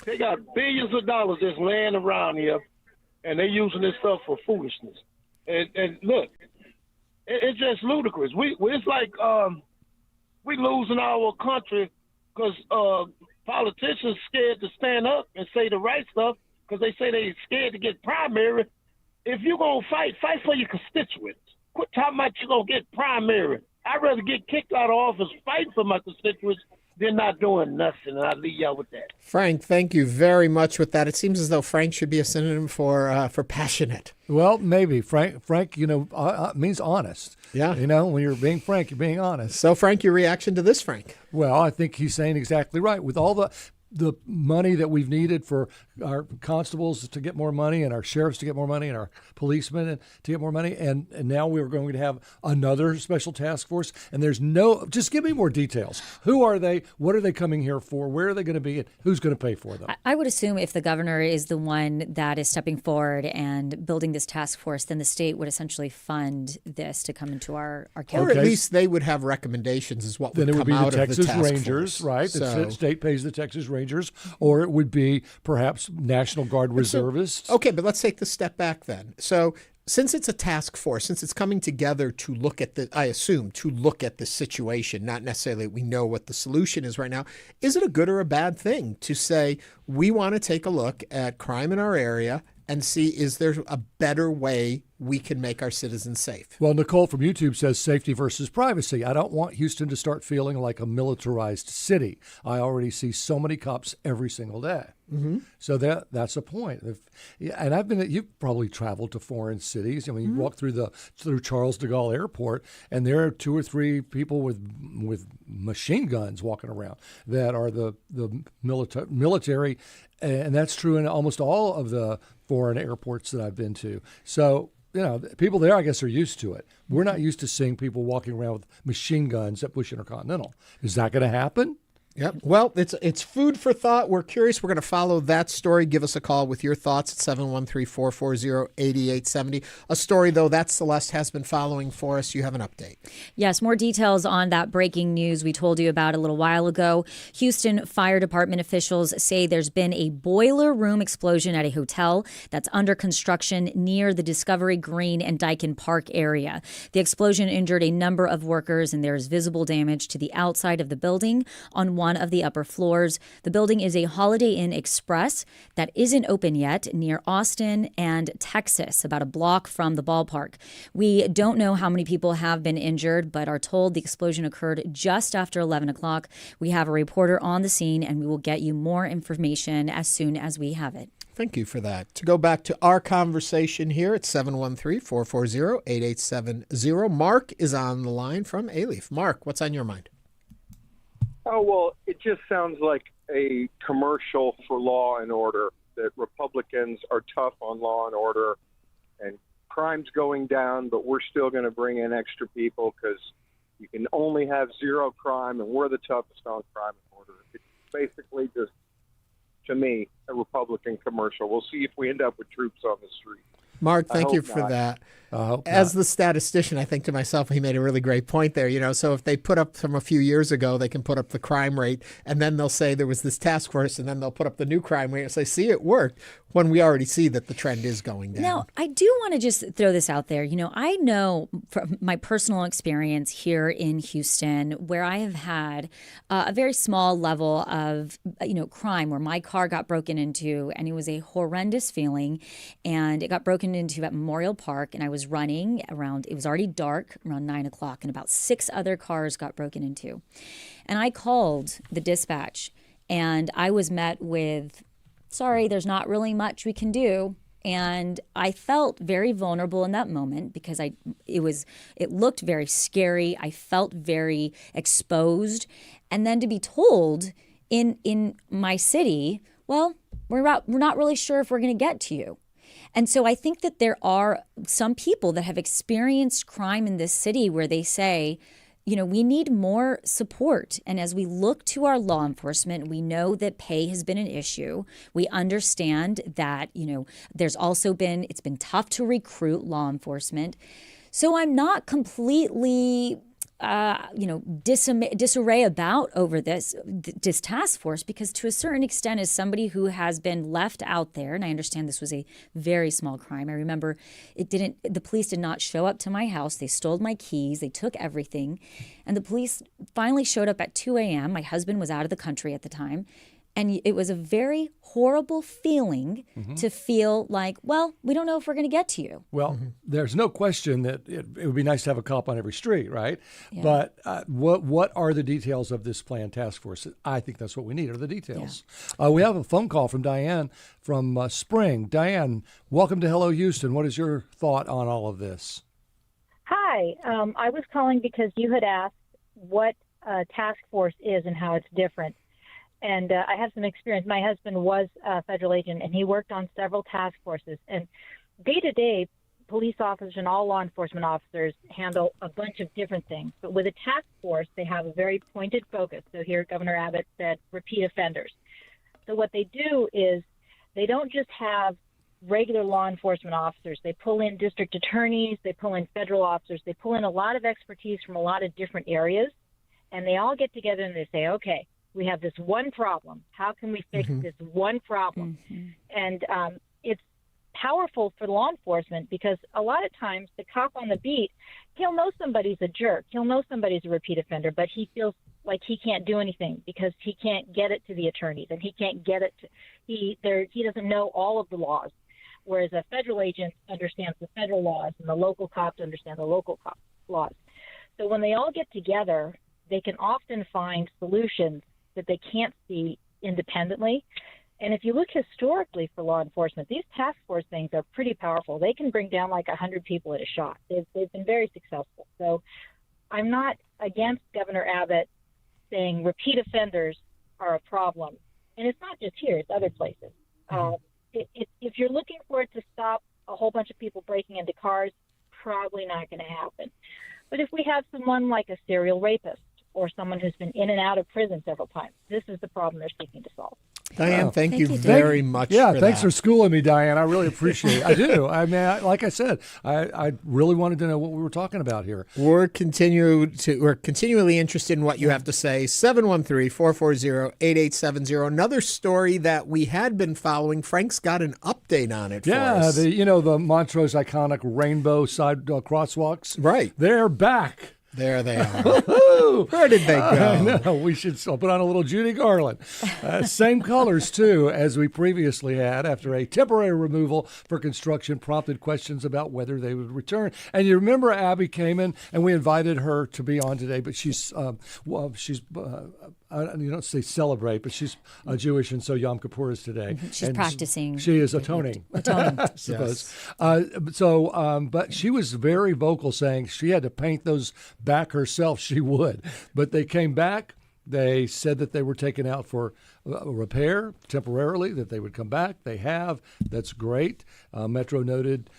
They got billions of dollars just laying around here, and they using this stuff for foolishness. And look, it's just ludicrous. It's like we losing our country because politicians scared to stand up and say the right stuff because they say they scared to get primary. If you're going to fight for your constituents. Quit talking about you're going to get primary. I'd rather get kicked out of office fighting for my constituents than not doing nothing, and I'll leave y'all with that. Frank, thank you very much with that. It seems as though Frank should be a synonym for passionate. Well, maybe. Frank, means honest. Yeah. When you're being frank, you're being honest. So, Frank, your reaction to this, Frank? Well, I think he's saying exactly right. With all the money that we've needed for our constables to get more money and our sheriffs to get more money and our policemen to get more money. And now we're going to have another special task force. And just give me more details. Who are they? What are they coming here for? Where are they going to be? And who's going to pay for them? I would assume if the governor is the one that is stepping forward and building this task force, then the state would essentially fund this to come into our county. Or at least they would have recommendations is what would then it come would be out the of the Texas task Rangers, force. right? So, The state pays the Texas Rangers, or it would be perhaps National Guard reservists. Okay, but let's take the step back then. So since it's a task force, since it's coming together to look at the situation, not necessarily we know what the solution is right now, is it a good or a bad thing to say we want to take a look at crime in our area and see is there a better way we can make our citizens safe? Well, Nicole from YouTube says safety versus privacy. I don't want Houston to start feeling like a militarized city. I already see so many cops every single day. Mm-hmm. So that's a point. And you've probably traveled to foreign cities. I mean, you walk through Charles de Gaulle Airport, and there are 2 or 3 people with machine guns walking around that are the military, and that's true in almost all of the foreign airports that I've been to. So, people there, I guess, are used to it. We're not used to seeing people walking around with machine guns at Bush Intercontinental. Is that going to happen? Yep. Well, it's food for thought. We're curious. We're going to follow that story. Give us a call with your thoughts at 713-440-8870. A story, though, that Celeste has been following for us. You have an update. Yes, more details on that breaking news we told you about a little while ago. Houston Fire Department officials say there's been a boiler room explosion at a hotel that's under construction near the Discovery Green and Dyken Park area. The explosion injured a number of workers, and there is visible damage to the outside of the building on one of the upper floors. The building is a Holiday Inn Express that isn't open yet near Austin and Texas, about a block from the ballpark. We don't know how many people have been injured, but are told the explosion occurred just after 11 o'clock. We have a reporter on the scene, and we will get you more information as soon as we have it. Thank you for that. To go back to our conversation here at 713-440-8870, Mark is on the line from Alief. Mark, what's on your mind? Oh, well, it just sounds like a commercial for law and order, that Republicans are tough on law and order and crime's going down, but we're still going to bring in extra people because you can only have zero crime and we're the toughest on crime and order. It's basically just, to me, a Republican commercial. We'll see if we end up with troops on the street. Mark, thank you for that. As the statistician, I think to myself, he made a really great point there. So if they put up from a few years ago, they can put up the crime rate, and then they'll say there was this task force, and then they'll put up the new crime rate and say, see, it worked, when we already see that the trend is going down. Now, I do want to just throw this out there. I know from my personal experience here in Houston, where I have had a very small level of, crime, where my car got broken into, and it was a horrendous feeling, and it got broken into at Memorial Park, and I was running around, it was already dark, around 9 o'clock, and about 6 other cars got broken into. And I called the dispatch, and I was met with, sorry, there's not really much we can do. And I felt very vulnerable in that moment because it looked very scary. I felt very exposed. And then to be told in my city, well, we're not really sure if we're going to get to you. And so I think that there are some people that have experienced crime in this city where they say, we need more support. And as we look to our law enforcement, we know that pay has been an issue. We understand that, it's been tough to recruit law enforcement. So I'm not completely disarray about over this task force, because to a certain extent, as somebody who has been left out there, and I understand this was a very small crime. I remember the police did not show up to my house. They stole my keys. They took everything. And the police finally showed up at 2 a.m. My husband was out of the country at the time. And it was a very horrible feeling to feel like, well, we don't know if we're going to get to you. Well, there's no question that it would be nice to have a cop on every street, right? Yeah. But what are the details of this planned task force? I think that's what we need, are the details. Yeah. We have a phone call from Diane from Spring. Diane, welcome to Hello Houston. What is your thought on all of this? Hi. I was calling because you had asked what a task force is and how it's different. And I have some experience. My husband was a federal agent, and he worked on several task forces. And day-to-day, police officers and all law enforcement officers handle a bunch of different things. But with a task force, they have a very pointed focus. So here, Governor Abbott said repeat offenders. So what they do is they don't just have regular law enforcement officers. They pull in district attorneys. They pull in federal officers. They pull in a lot of expertise from a lot of different areas. And they all get together and they say, okay, we have this one problem. How can we fix this one problem? And it's powerful for law enforcement because a lot of times the cop on the beat, he'll know somebody's a jerk. He'll know somebody's a repeat offender, but he feels like he can't do anything because he can't get it to the attorneys and he can't get it to, he doesn't know all of the laws. Whereas a federal agent understands the federal laws and the local cops understand the local laws. So when they all get together, they can often find solutions that they can't see independently. And if you look historically for law enforcement, these task force things are pretty powerful. They can bring down like 100 people at a shot. They've been very successful. So I'm not against Governor Abbott saying repeat offenders are a problem. And it's not just here, it's other places. If you're looking for it to stop a whole bunch of people breaking into cars, probably not going to happen. But if we have someone like a serial rapist, or someone who's been in and out of prison several times. This is the problem they're seeking to solve. Diane, thank you very much. Yeah, for thanks that. for schooling me, Diane. I really appreciate it. I do. I mean, like I said, I really wanted to know what we were talking about here. We're continually interested in what you have to say. 713-440-8870. Another story that we had been following. Frank's got an update on it for us. The Montrose iconic rainbow side crosswalks. Right. They're back. There they are. Where did they go? I know. We should put on a little Judy Garland. Same colors, too, as we previously had after a temporary removal for construction prompted questions about whether they would return. And you remember Abby came in, and we invited her to be on today, but she's you don't say celebrate, but she's Jewish, and so Yom Kippur is today. She's and practicing. She is atoning. I suppose. Yes. But she was very vocal saying she had to paint those back herself. She would. But they came back. They said that they were taken out for repair temporarily, that they would come back. They have. That's great. Metro noted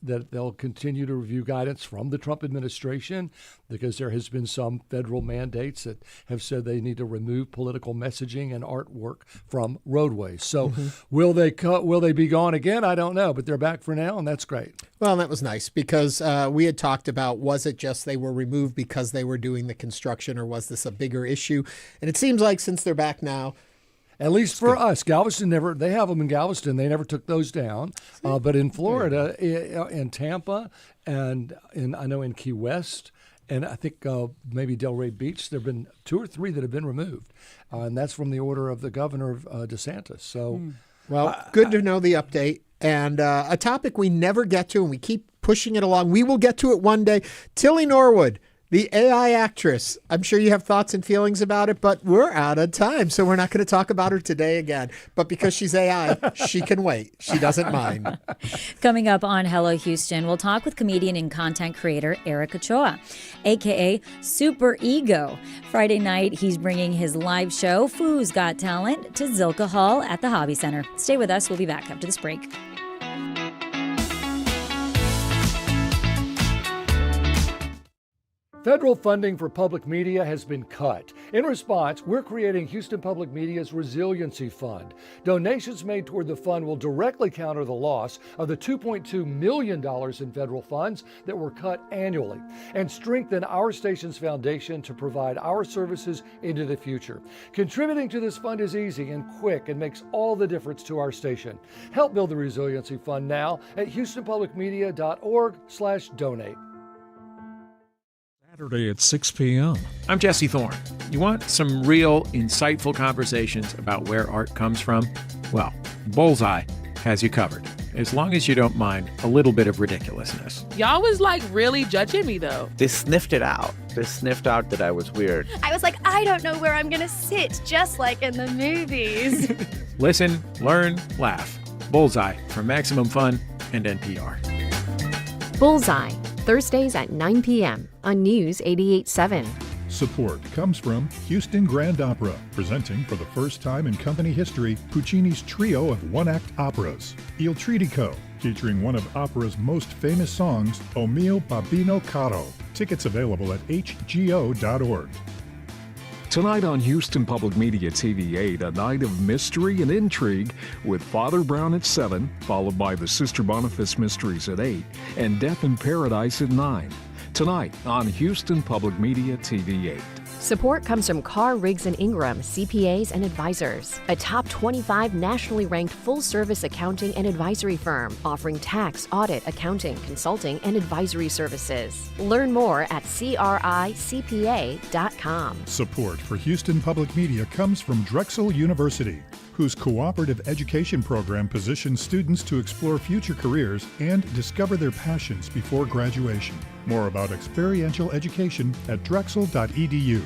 that they'll continue to review guidance from the Trump administration because there has been some federal mandates that have said they need to remove political messaging and artwork from roadways. So will they be gone again? I don't know, but they're back for now, and that's great. Well, that was nice because we had talked about, was it just they were removed because they were doing the construction, or was this a bigger issue? And it seems like since they're back now, at least for us, Galveston they have them in Galveston. They never took those down. But in Florida, in Tampa, and I know in Key West, and I think maybe Delray Beach, there have been 2 or 3 that have been removed. And that's from the order of the governor of DeSantis. So, good to know the update. And a topic we never get to, and we keep pushing it along. We will get to it one day. Tilly Norwood, the AI actress. I'm sure you have thoughts and feelings about it, but we're out of time, so we're not going to talk about her today again. But because she's AI, she can wait. She doesn't mind. Coming up on Hello Houston, we'll talk with comedian and content creator Eric Ochoa, a.k.a. Super Ego. Friday night, he's bringing his live show, Foo's Got Talent, to Zilka Hall at the Hobby Center. Stay with us. We'll be back after this break. Federal funding for public media has been cut. In response, we're creating Houston Public Media's Resiliency Fund. Donations made toward the fund will directly counter the loss of the $2.2 million in federal funds that were cut annually and strengthen our station's foundation to provide our services into the future. Contributing to this fund is easy and quick and makes all the difference to our station. Help build the Resiliency Fund now at houstonpublicmedia.org/donate. Saturday at 6 p.m. I'm Jesse Thorne. You want some real, insightful conversations about where art comes from? Well, Bullseye has you covered, as long as you don't mind a little bit of ridiculousness. Y'all was like really judging me though. They sniffed it out. They sniffed out that I was weird. I was like, I don't know where I'm gonna sit, just like in the movies. Listen, learn, laugh. Bullseye from Maximum Fun and NPR. Bullseye, Thursdays at 9 p.m. on News 88.7. Support comes from Houston Grand Opera, presenting for the first time in company history Puccini's trio of one-act operas. Il Tridico, featuring one of opera's most famous songs, O mio babbino caro. Tickets available at hgo.org. Tonight on Houston Public Media TV 8, a night of mystery and intrigue with Father Brown at 7, followed by the Sister Boniface Mysteries at 8, and Death in Paradise at 9. Tonight on Houston Public Media TV 8. Support comes from Carr, Riggs & Ingram, CPAs and Advisors, a top 25 nationally ranked full-service accounting and advisory firm offering tax, audit, accounting, consulting, and advisory services. Learn more at cricpa.com. Support for Houston Public Media comes from Drexel University, whose cooperative education program positions students to explore future careers and discover their passions before graduation. More about experiential education at drexel.edu.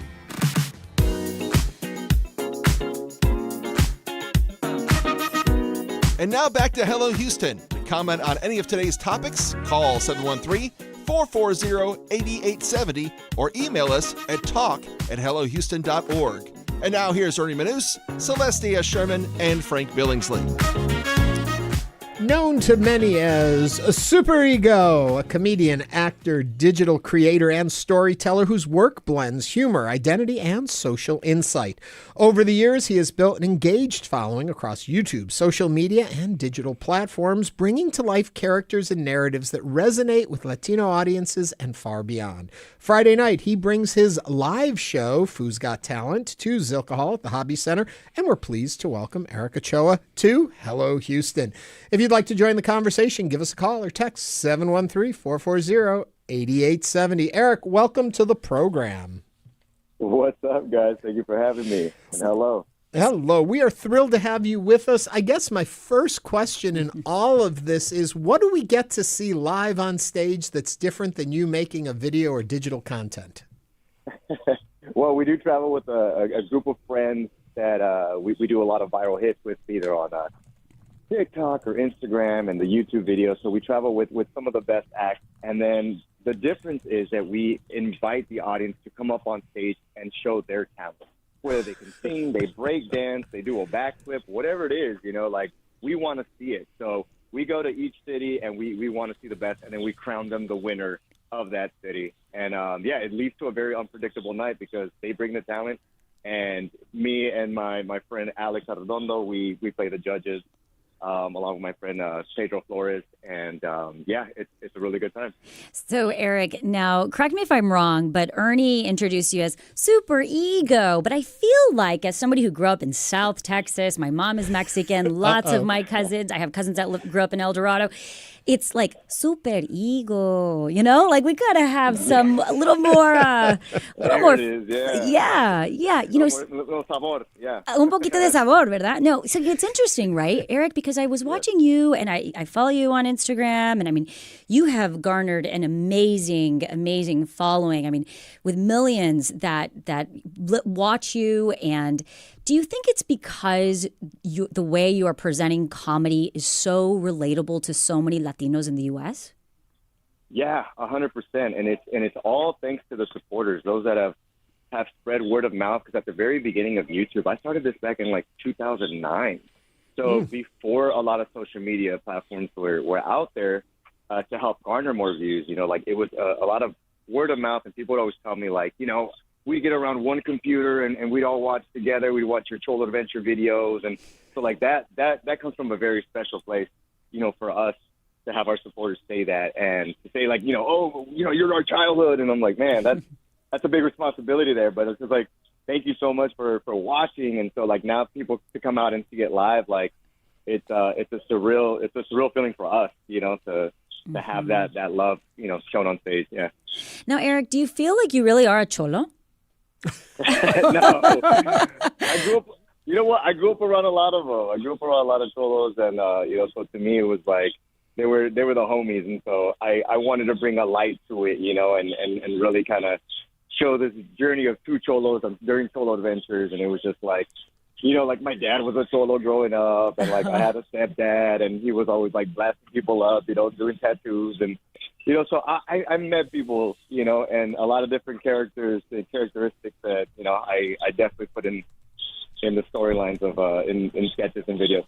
And now back to Hello Houston. To comment on any of today's topics, call 713-440-8870 or email us at talk@hellohouston.org. And now here's Ernie Manous, Celestia Sherman, and Frank Billingsley. Known to many as a superego, a comedian, actor, digital creator, and storyteller whose work blends humor, identity, and social insight. Over the years, he has built an engaged following across YouTube, social media, and digital platforms, bringing to life characters and narratives that resonate with Latino audiences and far beyond. Friday night, he brings his live show, Foo's Got Talent, to Zilka Hall at the Hobby Center, and we're pleased to welcome Eric Ochoa to Hello Houston. If you'd like to join the conversation, give us a call or text 713-440-8870. Eric, welcome to the program. What's up, guys? Thank you for having me. And hello. Hello. We are thrilled to have you with us. I guess my first question in all of this is, what do we get to see live on stage that's different than you making a video or digital content? Well, we do travel with a group of friends that we do a lot of viral hits with, either on TikTok or Instagram and the YouTube videos. So we travel with some of the best acts. And then the difference is that we invite the audience to come up on stage and show their talent. Whether they can sing, they break dance, they do a backflip, whatever it is, like we want to see it. So we go to each city and we want to see the best, and then we crown them the winner of that city. And it leads to a very unpredictable night because they bring the talent, and me and my friend Alex Arredondo, we play the judges. Along with my friend Pedro Flores, and it's a really good time. So, Eric, now correct me if I'm wrong, but Ernie introduced you as super ego. But I feel like, as somebody who grew up in South Texas, my mom is Mexican, lots of my cousins, I have cousins that grew up in El Dorado. It's like super ego, like we gotta have some a little more, yeah. Little sabor, yeah. Un poquito de sabor, ¿verdad? No, so it's interesting, right, Eric? Because I was watching you, and I follow you on Instagram, and I mean, you have garnered an amazing following. I mean, with millions that watch you. And do you think it's because the way you are presenting comedy is so relatable to so many Latinos in the U.S.? Yeah, 100%, and it's all thanks to the supporters, those that have spread word of mouth. Because at the very beginning of YouTube, I started this back in like 2009. So before a lot of social media platforms were out there to help garner more views, it was a lot of word of mouth, and people would always tell me, like, you know, we get around one computer and we'd all watch together. We'd watch your Cholo Adventure videos. And so, like, that comes from a very special place, you know, for us to have our supporters say that and to say, like, you know, oh, you know, you're our childhood. And I'm like, man, that's a big responsibility there. But it's just like, thank you so much for watching. And so, like, now people to come out and see it live, like, it's a surreal feeling for us, you know, to have that love, you know, shown on stage. Yeah. Now, Eric, do you feel like you really are a Cholo? No. I grew up, you know what? I grew up around a lot of them. I grew up around a lot of Cholos, and, you know, so to me, it was like, they were the homies. And so I wanted to bring a light to it, you know, and really kind of show this journey of two Cholos during Cholo Adventures. And it was just like, you know, like my dad was a Cholo growing up, and like I had a stepdad, and he was always like blasting people up, you know, doing tattoos. And, you know, so I met people, you know, and a lot of different characters and characteristics that, you know, I definitely put in the storylines of in sketches and videos.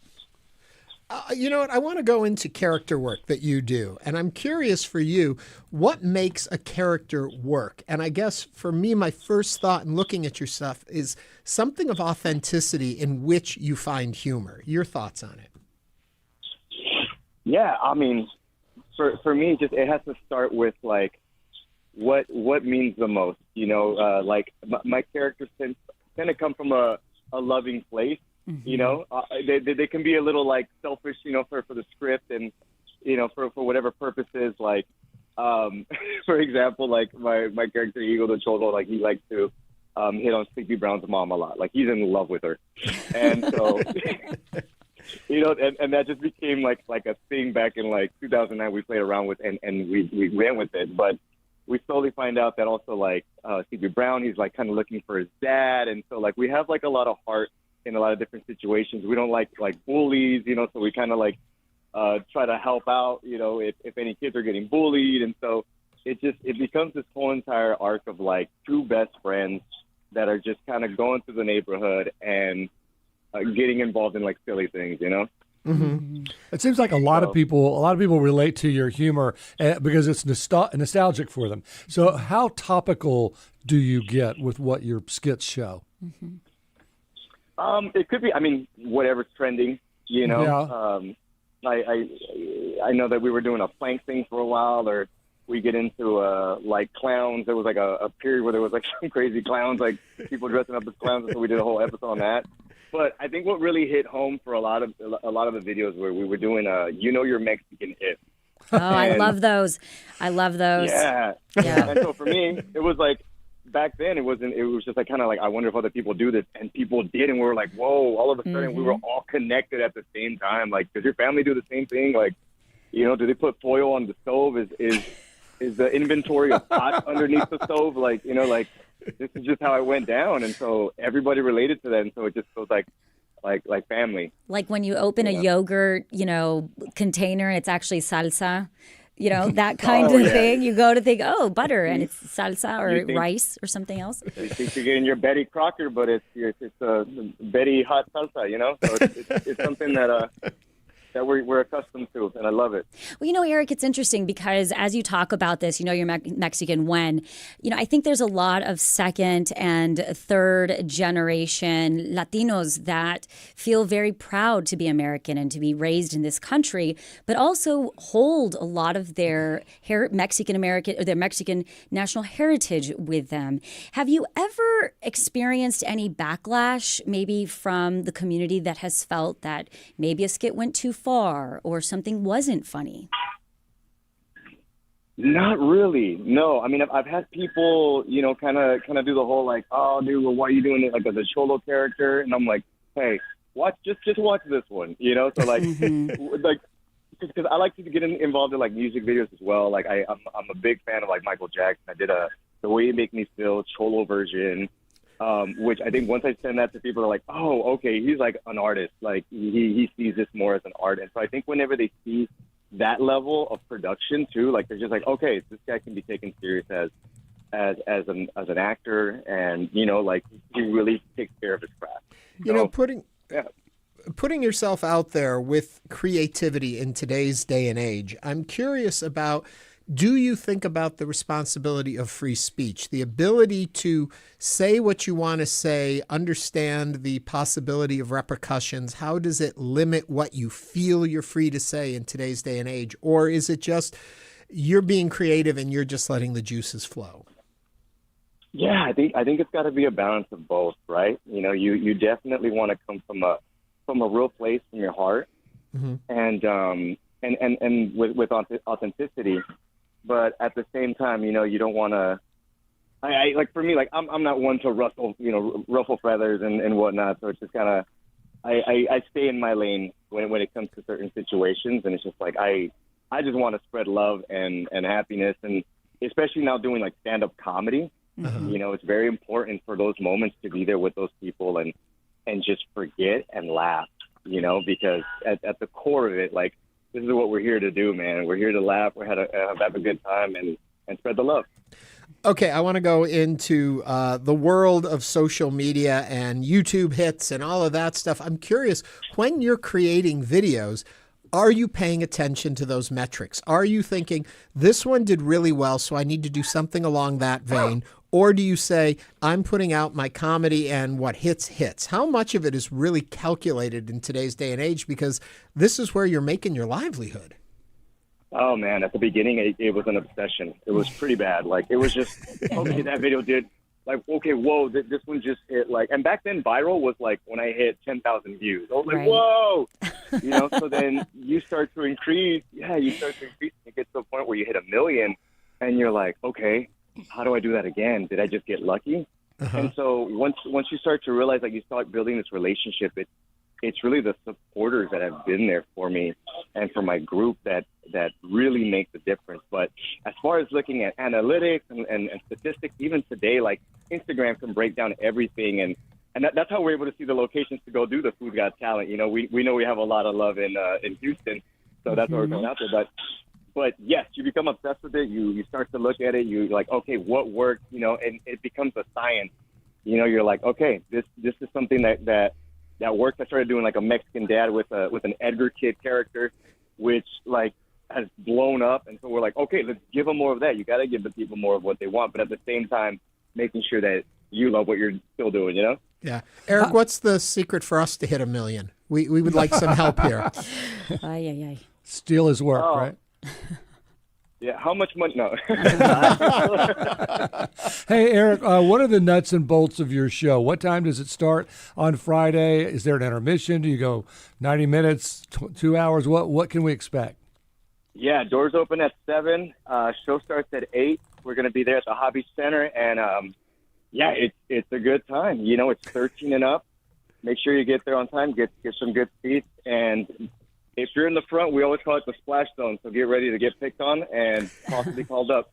You know what? I want to go into character work that you do. And I'm curious for you, what makes a character work? And I guess for me, my first thought in looking at your stuff is something of authenticity in which you find humor. Your thoughts on it? Yeah, I mean, for me, just it has to start with, like, what means the most. You know, like my characters tend to come from a loving place. Mm-hmm. You know, they can be a little, like, selfish, you know, for the script and, you know, for whatever purposes. Like, for example, like my character Eagle the Cholo, like, he likes to hit on Sleepy Brown's mom a lot. Like, he's in love with her, and so you know, and that just became like a thing back in like 2009. We played around with and we went with it, but we slowly find out that also, like, Sleepy Brown, he's like kind of looking for his dad, and so, like, we have like a lot of heart in a lot of different situations. We don't like bullies, you know, so we kind of like try to help out, you know, if any kids are getting bullied. And so it becomes this whole entire arc of, like, two best friends that are just kind of going through the neighborhood and getting involved in, like, silly things, you know? Mm-hmm. It seems like a lot of people relate to your humor because it's nostalgic for them. So how topical do you get with what your skits show? Mm-hmm. It could be, I mean, whatever's trending, you know. Yeah. I know that we were doing a plank thing for a while, or we get into like clowns. There was like a period where there was like some crazy clowns, like people dressing up as clowns, and so we did a whole episode on that. But I think what really hit home for a lot of the videos where we were doing you know, your Mexican if. Oh, I love those. Yeah. And so for me, it was like, back then, it was just like kind of like, I wonder if other people do this, and people did, and we were like, whoa! All of a sudden, we were all connected at the same time. Like, does your family do the same thing? Like, you know, do they put foil on the stove? Is the inventory of pots underneath the stove? Like, you know, like, this is just how it went down, and so everybody related to that, and so it just feels like family. Like when you open a yogurt, you know, container, it's actually salsa. You know, that kind of thing. You go to think, oh, butter, and it's salsa or rice or something else. You think you're getting your Betty Crocker, but it's Betty hot salsa, you know? So it's something that we're accustomed to, and I love it. Well, you know, Eric, it's interesting because as you talk about this, you know, you're Mexican when, you know, I think there's a lot of second and third generation Latinos that feel very proud to be American and to be raised in this country, but also hold a lot of their Mexican national heritage with them. Have you ever experienced any backlash, maybe from the community that has felt that maybe a skit went too far or something wasn't funny? Not really. No. I mean, I've had people, you know, kind of do the whole like, oh, dude, well, why are you doing it like as a Cholo character? And I'm like, hey, just watch this one, you know? So like, like, because I like to get involved in like music videos as well. Like I'm a big fan of like Michael Jackson. I did The Way You Make Me Feel Cholo version. Which I think once I send that to people, they're like, oh, okay, he's like an artist. Like he sees this more as an art. And so I think whenever they see that level of production too, like they're just like, okay, this guy can be taken serious as an actor, and you know, like he really takes care of his craft. You know, putting yourself out there with creativity in today's day and age, I'm curious about do you think about the responsibility of free speech, the ability to say what you want to say, understand the possibility of repercussions? How does it limit what you feel you're free to say in today's day and age? Or is it just you're being creative and you're just letting the juices flow? Yeah, I think it's got to be a balance of both, right? You know, you definitely want to come from a real place, from your heart, and with authenticity. But at the same time, you know, you don't want to. I like, for me, like I'm not one to ruffle feathers and whatnot. So it's just kind of I stay in my lane when it comes to certain situations, and it's just like I just want to spread love and happiness, and especially now doing like stand-up comedy. You know, it's very important for those moments to be there with those people and just forget and laugh, you know, because at the core of it, like, this is what we're here to do, man. We're here to laugh. We're here to have a good time and spread the love. Okay, I want to go into the world of social media and YouTube hits and all of that stuff. I'm curious, when you're creating videos, are you paying attention to those metrics? Are you thinking, this one did really well, so I need to do something along that vein? Or do you say, I'm putting out my comedy and what hits? How much of it is really calculated in today's day and age? Because this is where you're making your livelihood. Oh, man, at the beginning, it was an obsession. It was pretty bad. Like, it was just, okay, that video did, like, okay, whoa, this one just hit, like, and back then, viral was, like, when I hit 10,000 views. I was like, whoa! You know, so then you start to increase. It gets to a point where you hit 1 million, and you're like, okay, how do I do that again? Did I just get lucky? And so once you start to realize, like, you start building this relationship, it's really the supporters that have been there for me and for my group that really make the difference. But as far as looking at analytics and statistics, even today, like, Instagram can break down everything, and that's how we're able to see the locations to go do the Food Got Talent. You know, we know we have a lot of love in Houston, so that's why we're going out there. But yes, you become obsessed with it. You start to look at it. You're like, okay, what works? You know, and it becomes a science. You know, you're like, okay, this is something that works. I started doing like a Mexican dad with an Edgar Kid character, which like has blown up. And so we're like, okay, let's give them more of that. You got to give the people more of what they want, but at the same time, making sure that you love what you're still doing. You know? Yeah, Eric, what's the secret for us to hit 1 million? We would like some help here. Steal his work, right? Yeah, how much money? No. Hey, Eric, what are the nuts and bolts of your show? What time does it start on Friday? Is there an intermission? Do you go 90 minutes, 2 hours? What can we expect? Yeah, doors open at 7. Show starts at 8. We're going to be there at the Hobby Center, and yeah, it's a good time. You know, it's 13 and up. Make sure you get there on time. Get some good seats, and if you're in the front, we always call it the splash zone, so get ready to get picked on and possibly called up.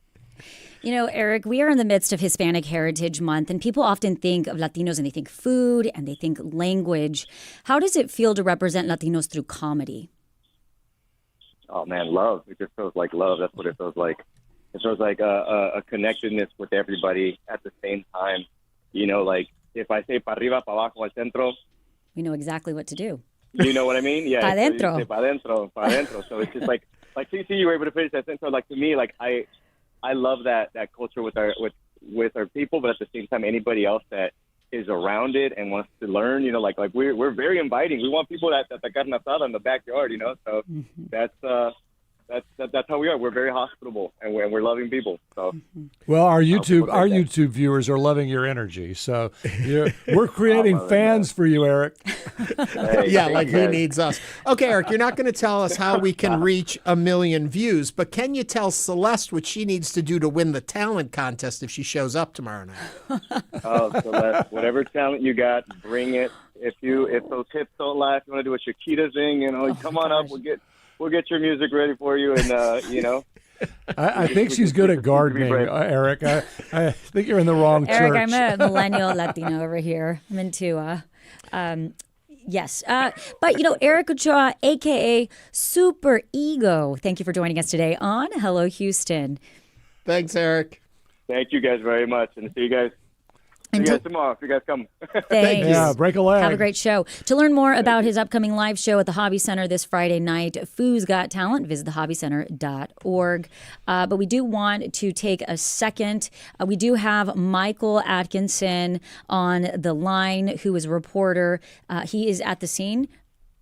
You know, Eric, we are in the midst of Hispanic Heritage Month, and people often think of Latinos and they think food and they think language. How does it feel to represent Latinos through comedy? Oh, man, love. It just feels like love. That's what it feels like. It feels like a connectedness with everybody at the same time. You know, like if I say pa arriba, pa abajo, al centro. We know exactly what to do. You know what I mean? Yeah. Pa adentro. So pa adentro. So it's just like CC, you were able to finish that sentence. So like to me, like I love that culture with our people, but at the same time, anybody else that is around it and wants to learn, you know, like we're very inviting. We want people that the carne asada in the backyard, you know. So that's how we are. We're very hospitable and we're loving people. So well, our YouTube viewers are loving your energy. So we're creating fans for you, Eric. Hey, yeah, like he needs us. Okay, Eric, you're not going to tell us how we can reach 1 million views, but can you tell Celeste what she needs to do to win the talent contest if she shows up tomorrow night? Oh, Celeste, whatever talent you got, bring it. If those hips don't lie, if you want to do a Shakira thing, you know, come on up. We'll get your music ready for you, and you know. I think she's good at gardening, Eric. I think you're in the wrong church. Eric, I'm a millennial Latino over here. I'm into yes. But, you know, Eric Ochoa, a.k.a. Super Ego, thank you for joining us today on Hello Houston. Thanks, Eric. Thank you guys very much, and see you guys. See you guys tomorrow if you guys come. Thanks. Yeah, break a leg. Have a great show. To learn more about his upcoming live show at the Hobby Center this Friday night, Foo's Got Talent, visit thehobbycenter.org. But we do want to take a second. We do have Michael Adkison on the line, who is a reporter. He is at the scene.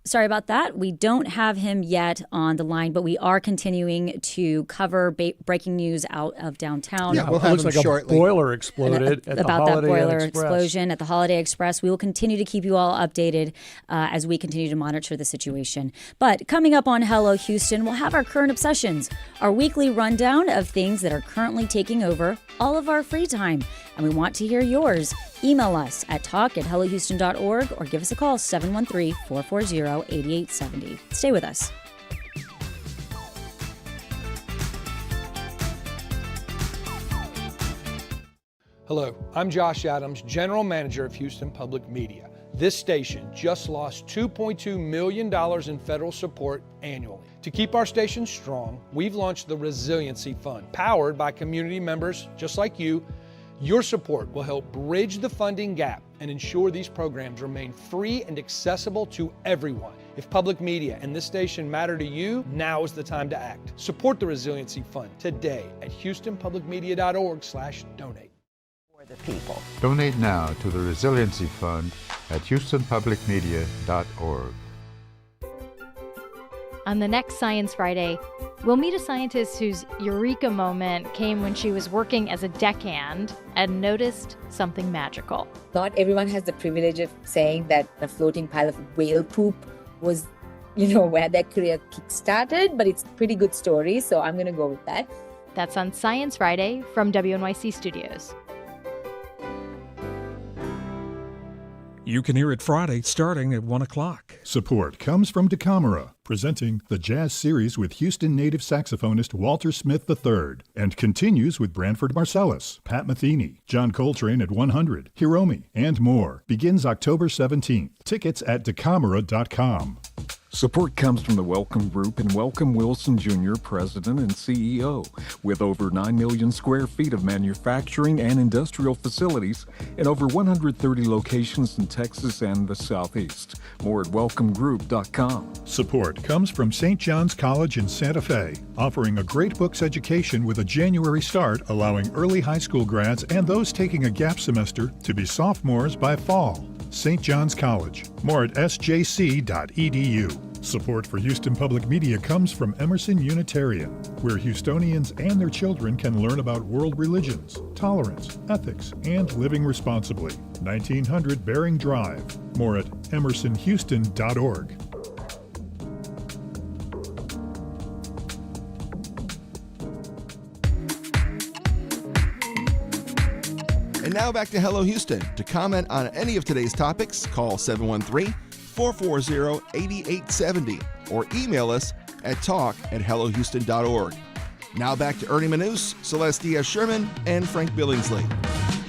Sorry about that. We don't have him yet on the line, but we are continuing to cover breaking news out of downtown. Yeah, we'll have him looks like shortly. A boiler exploded at the about Holiday that boiler Inn Express. explosion at the Holiday Express. We will continue to keep you all updated as we continue to monitor the situation. But coming up on Hello Houston, we'll have our current obsessions, our weekly rundown of things that are currently taking over all of our free time. And we want to hear yours. Email us at talk@hellohouston.org or give us a call, 713-440-8870. Stay with us. Hello, I'm Josh Adams, General Manager of Houston Public Media. This station just lost $2.2 million in federal support annually. To keep our station strong, we've launched the Resiliency Fund, powered by community members just like you. Your support will help bridge the funding gap and ensure these programs remain free and accessible to everyone. If public media and this station matter to you, now is the time to act. Support the Resiliency Fund today at houstonpublicmedia.org/donate. The people. Donate now to the Resiliency Fund at houstonpublicmedia.org. On the next Science Friday, we'll meet a scientist whose eureka moment came when she was working as a deckhand and noticed something magical. Not everyone has the privilege of saying that a floating pile of whale poop was, where their career kick-started, but it's a pretty good story, so I'm going to go with that. That's on Science Friday from WNYC Studios. You can hear it Friday starting at 1 o'clock. Support comes from DeCamera, presenting the Jazz Series with Houston native saxophonist Walter Smith III, and continues with Branford Marsalis, Pat Metheny, John Coltrane at 100, Hiromi, and more. Begins October 17th. Tickets at DeCamera.com. Support comes from the Welcome Group and Welcome Wilson Jr., President and CEO. With over 9 million square feet of manufacturing and industrial facilities in over 130 locations in Texas and the Southeast. More at welcomegroup.com. Support comes from St. John's College in Santa Fe, offering a great books education with a January start, allowing early high school grads and those taking a gap semester to be sophomores by fall. St. John's College. More at sjc.edu. Support for Houston Public Media comes from Emerson Unitarian, where Houstonians and their children can learn about world religions, tolerance, ethics, and living responsibly. 1900 Bering Drive. More at emersonhouston.org. And now back to Hello Houston. To comment on any of today's topics, call 713-440-8870 or email us at talk@hellohouston.org. Now back to Ernie Manous, Celeste Diaz Sherman, and Frank Billingsley.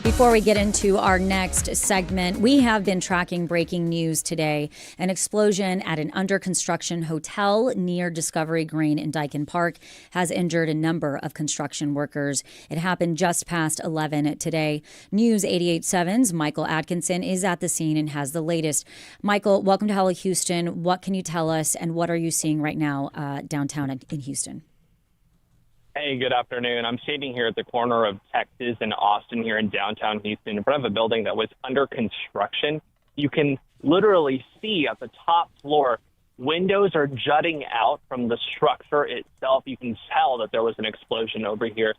Before we get into our next segment, we have been tracking breaking news today. An explosion at an under-construction hotel near Discovery Green in Dyken Park has injured a number of construction workers. It happened just past 11 today. News 88.7's Michael Adkison is at the scene and has the latest. Michael, welcome to Hello Houston. What can you tell us, and what are you seeing right now downtown in Houston? Hey, good afternoon. I'm standing here at the corner of Texas and Austin here in downtown Houston in front of a building that was under construction. You can literally see at the top floor, windows are jutting out from the structure itself. You can tell that there was an explosion over here.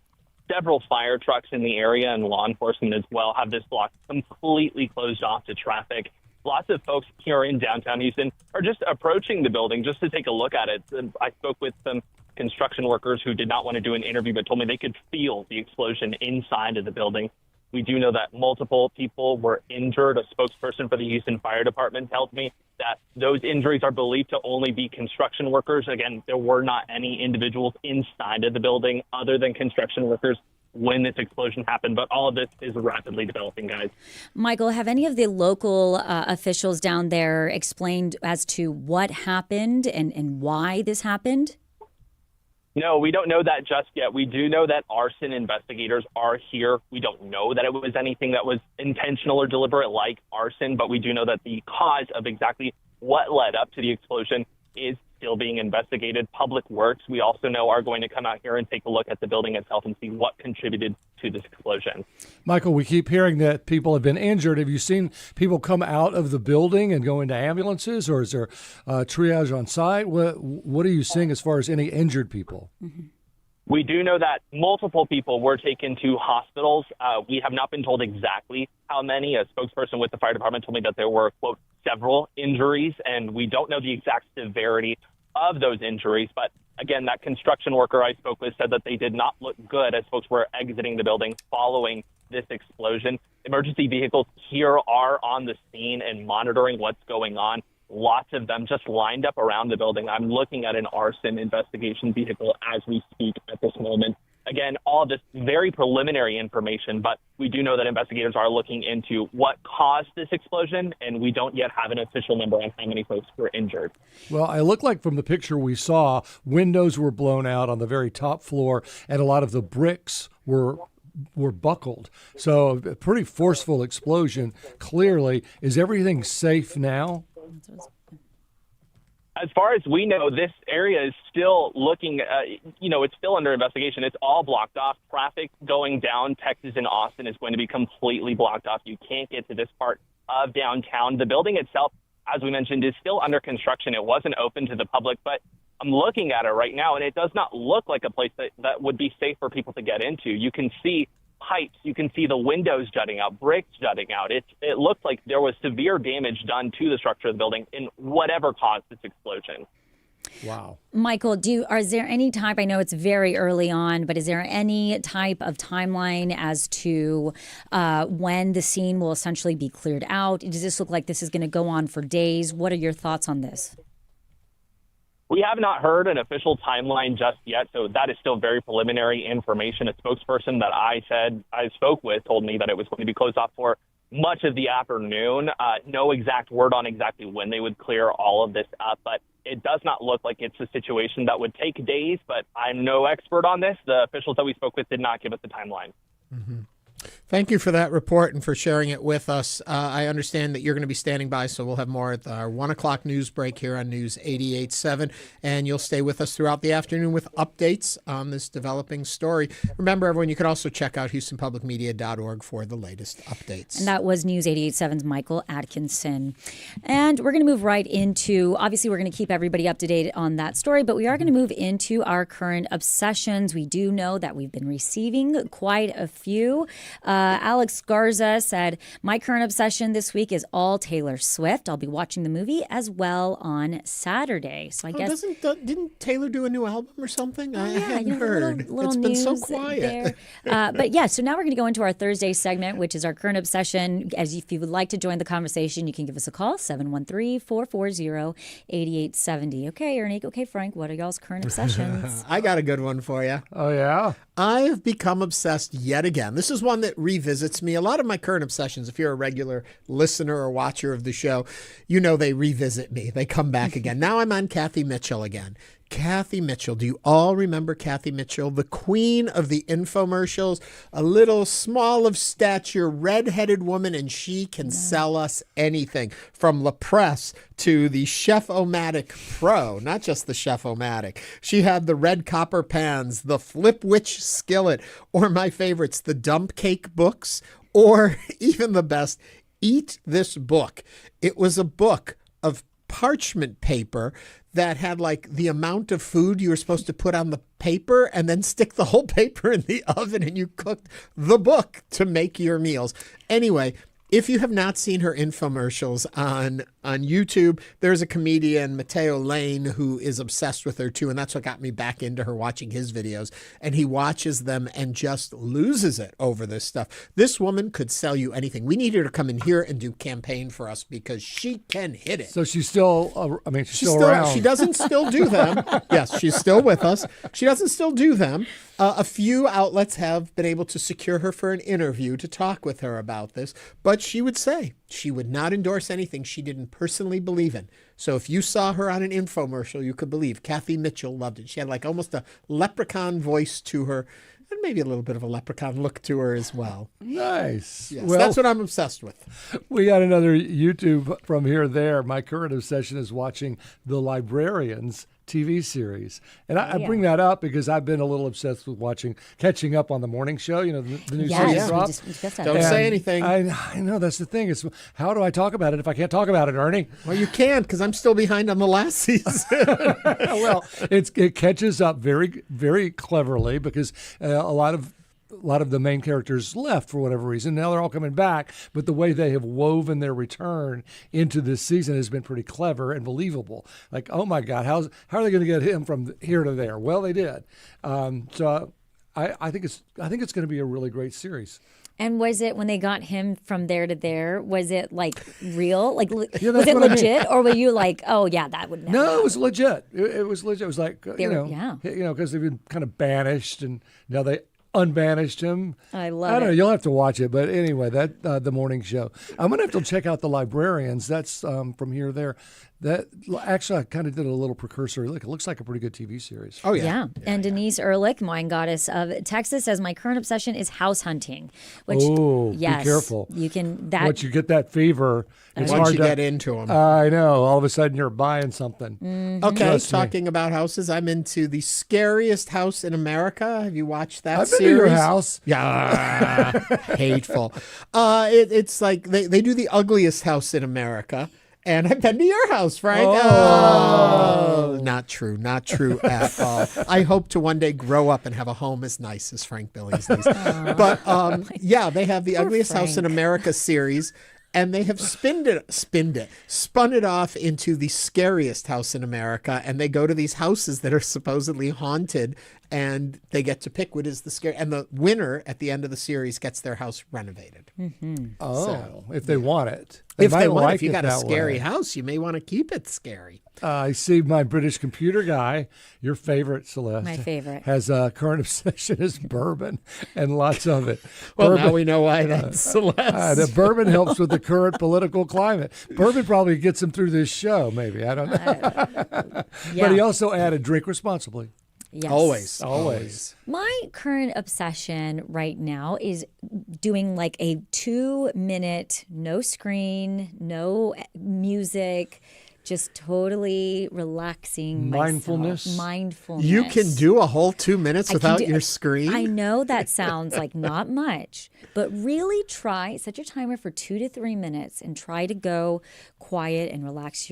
Several fire trucks in the area and law enforcement as well have this block completely closed off to traffic. Lots of folks here in downtown Houston are just approaching the building just to take a look at it. I spoke with some construction workers who did not want to do an interview but told me they could feel the explosion inside of the building. We do know that multiple people were injured. A spokesperson for the Houston Fire Department tells me that those injuries are believed to only be construction workers. Again, there were not any individuals inside of the building other than construction workers when this explosion happened, but all of this is rapidly developing, guys. Michael, have any of the local officials down there explained as to what happened and why this happened? No, we don't know that just yet. We do know that arson investigators are here. We don't know that it was anything that was intentional or deliberate like arson, but we do know that the cause of exactly what led up to the explosion is still being investigated. Public Works, we also know, are going to come out here and take a look at the building itself and see what contributed to this explosion. Michael, we keep hearing that people have been injured. Have you seen people come out of the building and go into ambulances, or is there triage on site? What are you seeing as far as any injured people? Mm-hmm. We do know that multiple people were taken to hospitals. We have not been told exactly how many. A spokesperson with the fire department told me that there were, quote, several injuries, and we don't know the exact severity of those injuries. But again, that construction worker I spoke with said that they did not look good as folks were exiting the building following this explosion. Emergency vehicles here are on the scene and monitoring what's going on. Lots of them just lined up around the building. I'm looking at an arson investigation vehicle as we speak at this moment. Again, all this very preliminary information, but we do know that investigators are looking into what caused this explosion, and we don't yet have an official number on how many folks were injured. Well, it looked like from the picture we saw, windows were blown out on the very top floor, and a lot of the bricks were buckled. So a pretty forceful explosion, clearly. Is everything safe now? As far as we know, this area is still looking, it's still under investigation. It's all blocked off. Traffic going down Texas and Austin is going to be completely blocked off. You can't get to this part of downtown. The building itself, as we mentioned, is still under construction. It wasn't open to the public, but I'm looking at it right now, and it does not look like a place that would be safe for people to get into. You can see pipes, you can see the windows jutting out, bricks jutting out. It looks like there was severe damage done to the structure of the building in whatever caused this explosion. Wow. Michael, is there any type, I know it's very early on, but is there any type of timeline as to when the scene will essentially be cleared out? Does this look like this is going to go on for days? What are your thoughts on this? We have not heard an official timeline just yet, so that is still very preliminary information. A spokesperson that I spoke with told me that it was going to be closed off for much of the afternoon. No exact word on exactly when they would clear all of this up, but it does not look like it's a situation that would take days, but I'm no expert on this. The officials that we spoke with did not give us a timeline. Mm-hmm. Thank you for that report and for sharing it with us. I understand that you're going to be standing by, so we'll have more at our 1 o'clock news break here on News 88.7, and you'll stay with us throughout the afternoon with updates on this developing story. Remember, everyone, you can also check out HoustonPublicMedia.org for the latest updates. And that was News 88.7's Michael Adkison. And we're going to move right into, obviously, we're going to keep everybody up to date on that story, but we are going to move into our current obsessions. We do know that we've been receiving quite a few. Alex Garza said, my current obsession this week is all Taylor Swift. I'll be watching the movie as well on Saturday. So I guess... Didn't Taylor do a new album or something? I hadn't heard. Little it's been so quiet. But yeah, so now we're going to go into our Thursday segment, which is our current obsession. As if you would like to join the conversation, you can give us a call, 713-440-8870. Okay, Ernie. Okay, Frank, what are y'all's current obsessions? I got a good one for you. Oh, yeah? I've become obsessed yet again. This is one that revisits me. A lot of my current obsessions, if you're a regular listener or watcher of the show, you know they revisit me. They come back again. Now I'm on Kathy Mitchell again. Kathy Mitchell. Do you all remember Kathy Mitchell, the queen of the infomercials? A little small of stature, red-headed woman, and she can sell us anything from La Presse to the Chef-O-Matic Pro, not just the Chef-O-Matic. She had the red copper pans, the Flip Witch skillet, or my favorites, the Dump Cake books, or even the best, Eat This Book. It was a book of parchment paper that had like the amount of food you were supposed to put on the paper and then stick the whole paper in the oven, and you cooked the book to make your meals. Anyway, if you have not seen her infomercials on YouTube, there's a comedian, Mateo Lane, who is obsessed with her too, and that's what got me back into her, watching his videos. And he watches them and just loses it over this stuff. This woman could sell you anything. We need her to come in here and do campaign for us because she can hit it. So she's still, she's still around. She doesn't still do them. Yes, she's still with us. She doesn't still do them. A few outlets have been able to secure her for an interview to talk with her about this, but she would say she would not endorse anything she didn't personally believe in. So if you saw her on an infomercial, you could believe. Kathy Mitchell loved it. She had like almost a leprechaun voice to her, and maybe a little bit of a leprechaun look to her as well. Nice. Yes, Well, that's what I'm obsessed with. We got another YouTube from here there. My current obsession is watching The Librarians TV series. And I bring that up because I've been a little obsessed with catching up on the morning show, the new series dropped. Don't say anything. I know, that's the thing. It's how do I talk about it if I can't talk about it, Ernie? Well, you can, because I'm still behind on the last season. Well, it catches up very, very cleverly because a lot of the main characters left for whatever reason. Now they're all coming back, but the way they have woven their return into this season has been pretty clever and believable. Like, oh my God, how are they going to get him from here to there? Well, they did. So I think it's going to be a really great series. And was it when they got him from there to there? Was it like real? Like, was it what I mean. legit, or were you like, oh yeah, that would never? No, it was legit. It was legit. It was like yeah. Because they've been kind of banished, and now they unbanished him. I love I don't it. know. You'll have to watch it, but anyway, that the morning show. I'm gonna have to check out The Librarians. That's from here there. That actually, I kind of did a little precursor look. It looks like a pretty good TV series. Oh yeah. And Denise Ehrlich, wine goddess of Texas, says my current obsession is house hunting. Which, be yes, careful. You can that. Once you get that fever, it's once hard you to get into them. I know. All of a sudden, you're buying something. Mm-hmm. Okay, Trust me. talking about houses, I'm into The Scariest House in America. Have you watched that I've series? been to your house. Yeah, hateful. It's like they do The Ugliest House in America. And I've been to your house, Frank. Oh, not true at all. I hope to one day grow up and have a home as nice as Frank Billingsley's. But they have the Ugliest House in America series, and they have spun it off into The Scariest House in America, and they go to these houses that are supposedly haunted, and they get to pick what is the scary, and the winner at the end of the series gets their house renovated. Mm-hmm. Oh, if they want it. If might like if you it got a that scary way. house, you may want to keep it scary. I see my British computer guy, your favorite, Celeste. My favorite. Has a current obsession is bourbon and lots of it. Well, bourbon, now we know why that's Celeste. the bourbon helps with the current political climate. Bourbon probably gets him through this show, maybe. I don't know. But he also added drink responsibly. Yes. Always. My current obsession right now is doing like a 2-minute, no screen, no music, just totally relaxing Mindfulness. Mindfulness. You can do a whole 2 minutes without your screen? I know that sounds like not much, but really set your timer for 2 to 3 minutes and try to go quiet and relax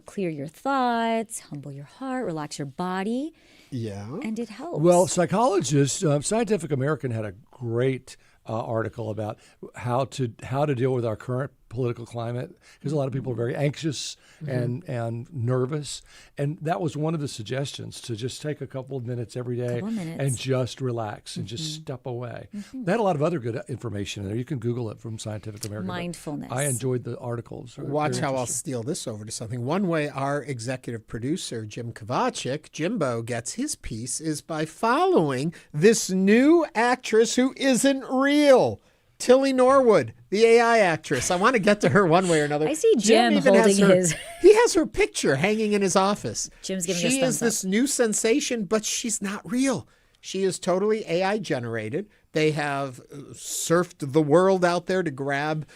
clear your thoughts, humble your heart, relax your body. Yeah. And it helps. Well, psychologists, Scientific American had a great article about how to deal with our current political climate, because a lot of people are very anxious and nervous, and that was one of the suggestions, to just take a couple of minutes every day and just relax and just step away. They had a lot of other good information in there. You can Google it from Scientific American. Mindfulness. I enjoyed the articles. Watch how I'll steal this over to something. One way our executive producer, Jim Kovacic, Jimbo, gets his piece is by following this new actress who isn't real. Tilly Norwood, the AI actress. I want to get to her one way or another. I see Jim even holding his. He has her picture hanging in his office. Jim's giving us She thumbs is this new sensation, but she's not real. She is totally AI generated. They have surfed the world out there to grab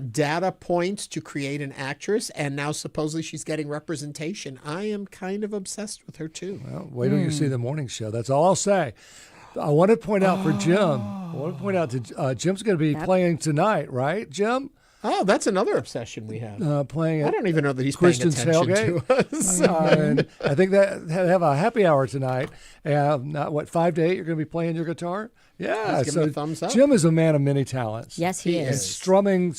data points to create an actress, and now supposedly she's getting representation. I am kind of obsessed with her too. Well, wait till you see the morning show. That's all I'll say. I want to point out for Jim. I want to point out to Jim's going to be playing tonight, right, Jim? Oh, that's another obsession we have. Playing. I don't even know that he's Christian's paying attention Tailgate. to us. And I think that have a happy hour tonight. 5 to 8. You're going to be playing your guitar. Yeah, Let's give him a thumbs up. Jim is a man of many talents. Yes, he And is. strumming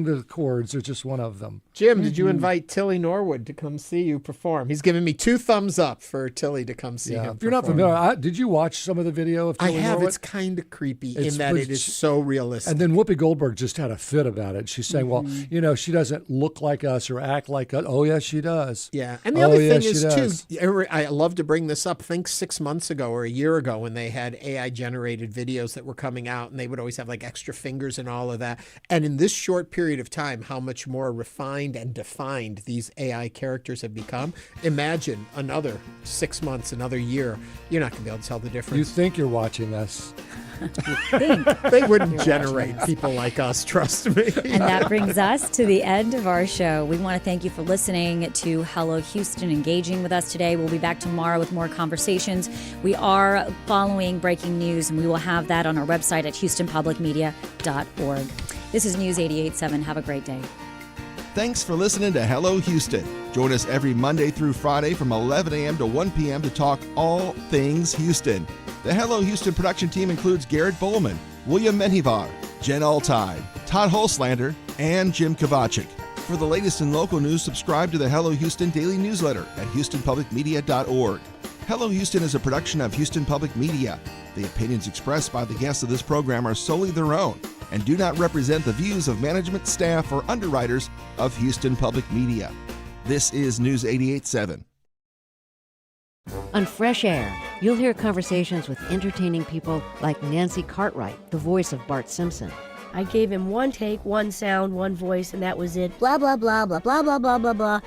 the chords are just one of them. Jim, did you invite Tilly Norwood to come see you perform? He's giving me 2 thumbs up for Tilly to come see him. If you're not perform. familiar, did you watch some of the video of I Tilly have. Norwood? It's kind of creepy in that it is so realistic. And then Whoopi Goldberg just had a fit about it. She said saying, well, she doesn't look like us or act like us. Oh, yes, she does. Yeah. And the other thing is, too, I love to bring this up. Think 6 months ago or a year ago when they had AI-generated videos that were coming out, and they would always have like extra fingers and all of that. And in this short period of time, how much more refined and defined these AI characters have become. Imagine another 6 months, another year. You're not going to be able to tell the difference. You think you're watching us. They wouldn't generate people like us, trust me. And that brings us to the end of our show. We want to thank you for listening to Hello Houston, engaging with us today. We'll be back tomorrow with more conversations. We are following breaking news, and we will have that on our website at houstonpublicmedia.org. This is News 88.7. Have a great day. Thanks for listening to Hello Houston. Join us every Monday through Friday from 11 a.m. to 1 p.m. to talk all things Houston. The Hello Houston production team includes Garrett Bowman, William Menjivar, Jen Altide, Todd Holslander, and Jim Kovacic. For the latest in local news, subscribe to the Hello Houston daily newsletter at houstonpublicmedia.org. Hello Houston is a production of Houston Public Media. The opinions expressed by the guests of this program are solely their own and do not represent the views of management, staff, or underwriters of Houston Public Media. This is News 88.7. On Fresh Air, you'll hear conversations with entertaining people like Nancy Cartwright, the voice of Bart Simpson. I gave him one take, one sound, one voice, and that was it. Blah, blah, blah, blah, blah, blah, blah, blah, blah.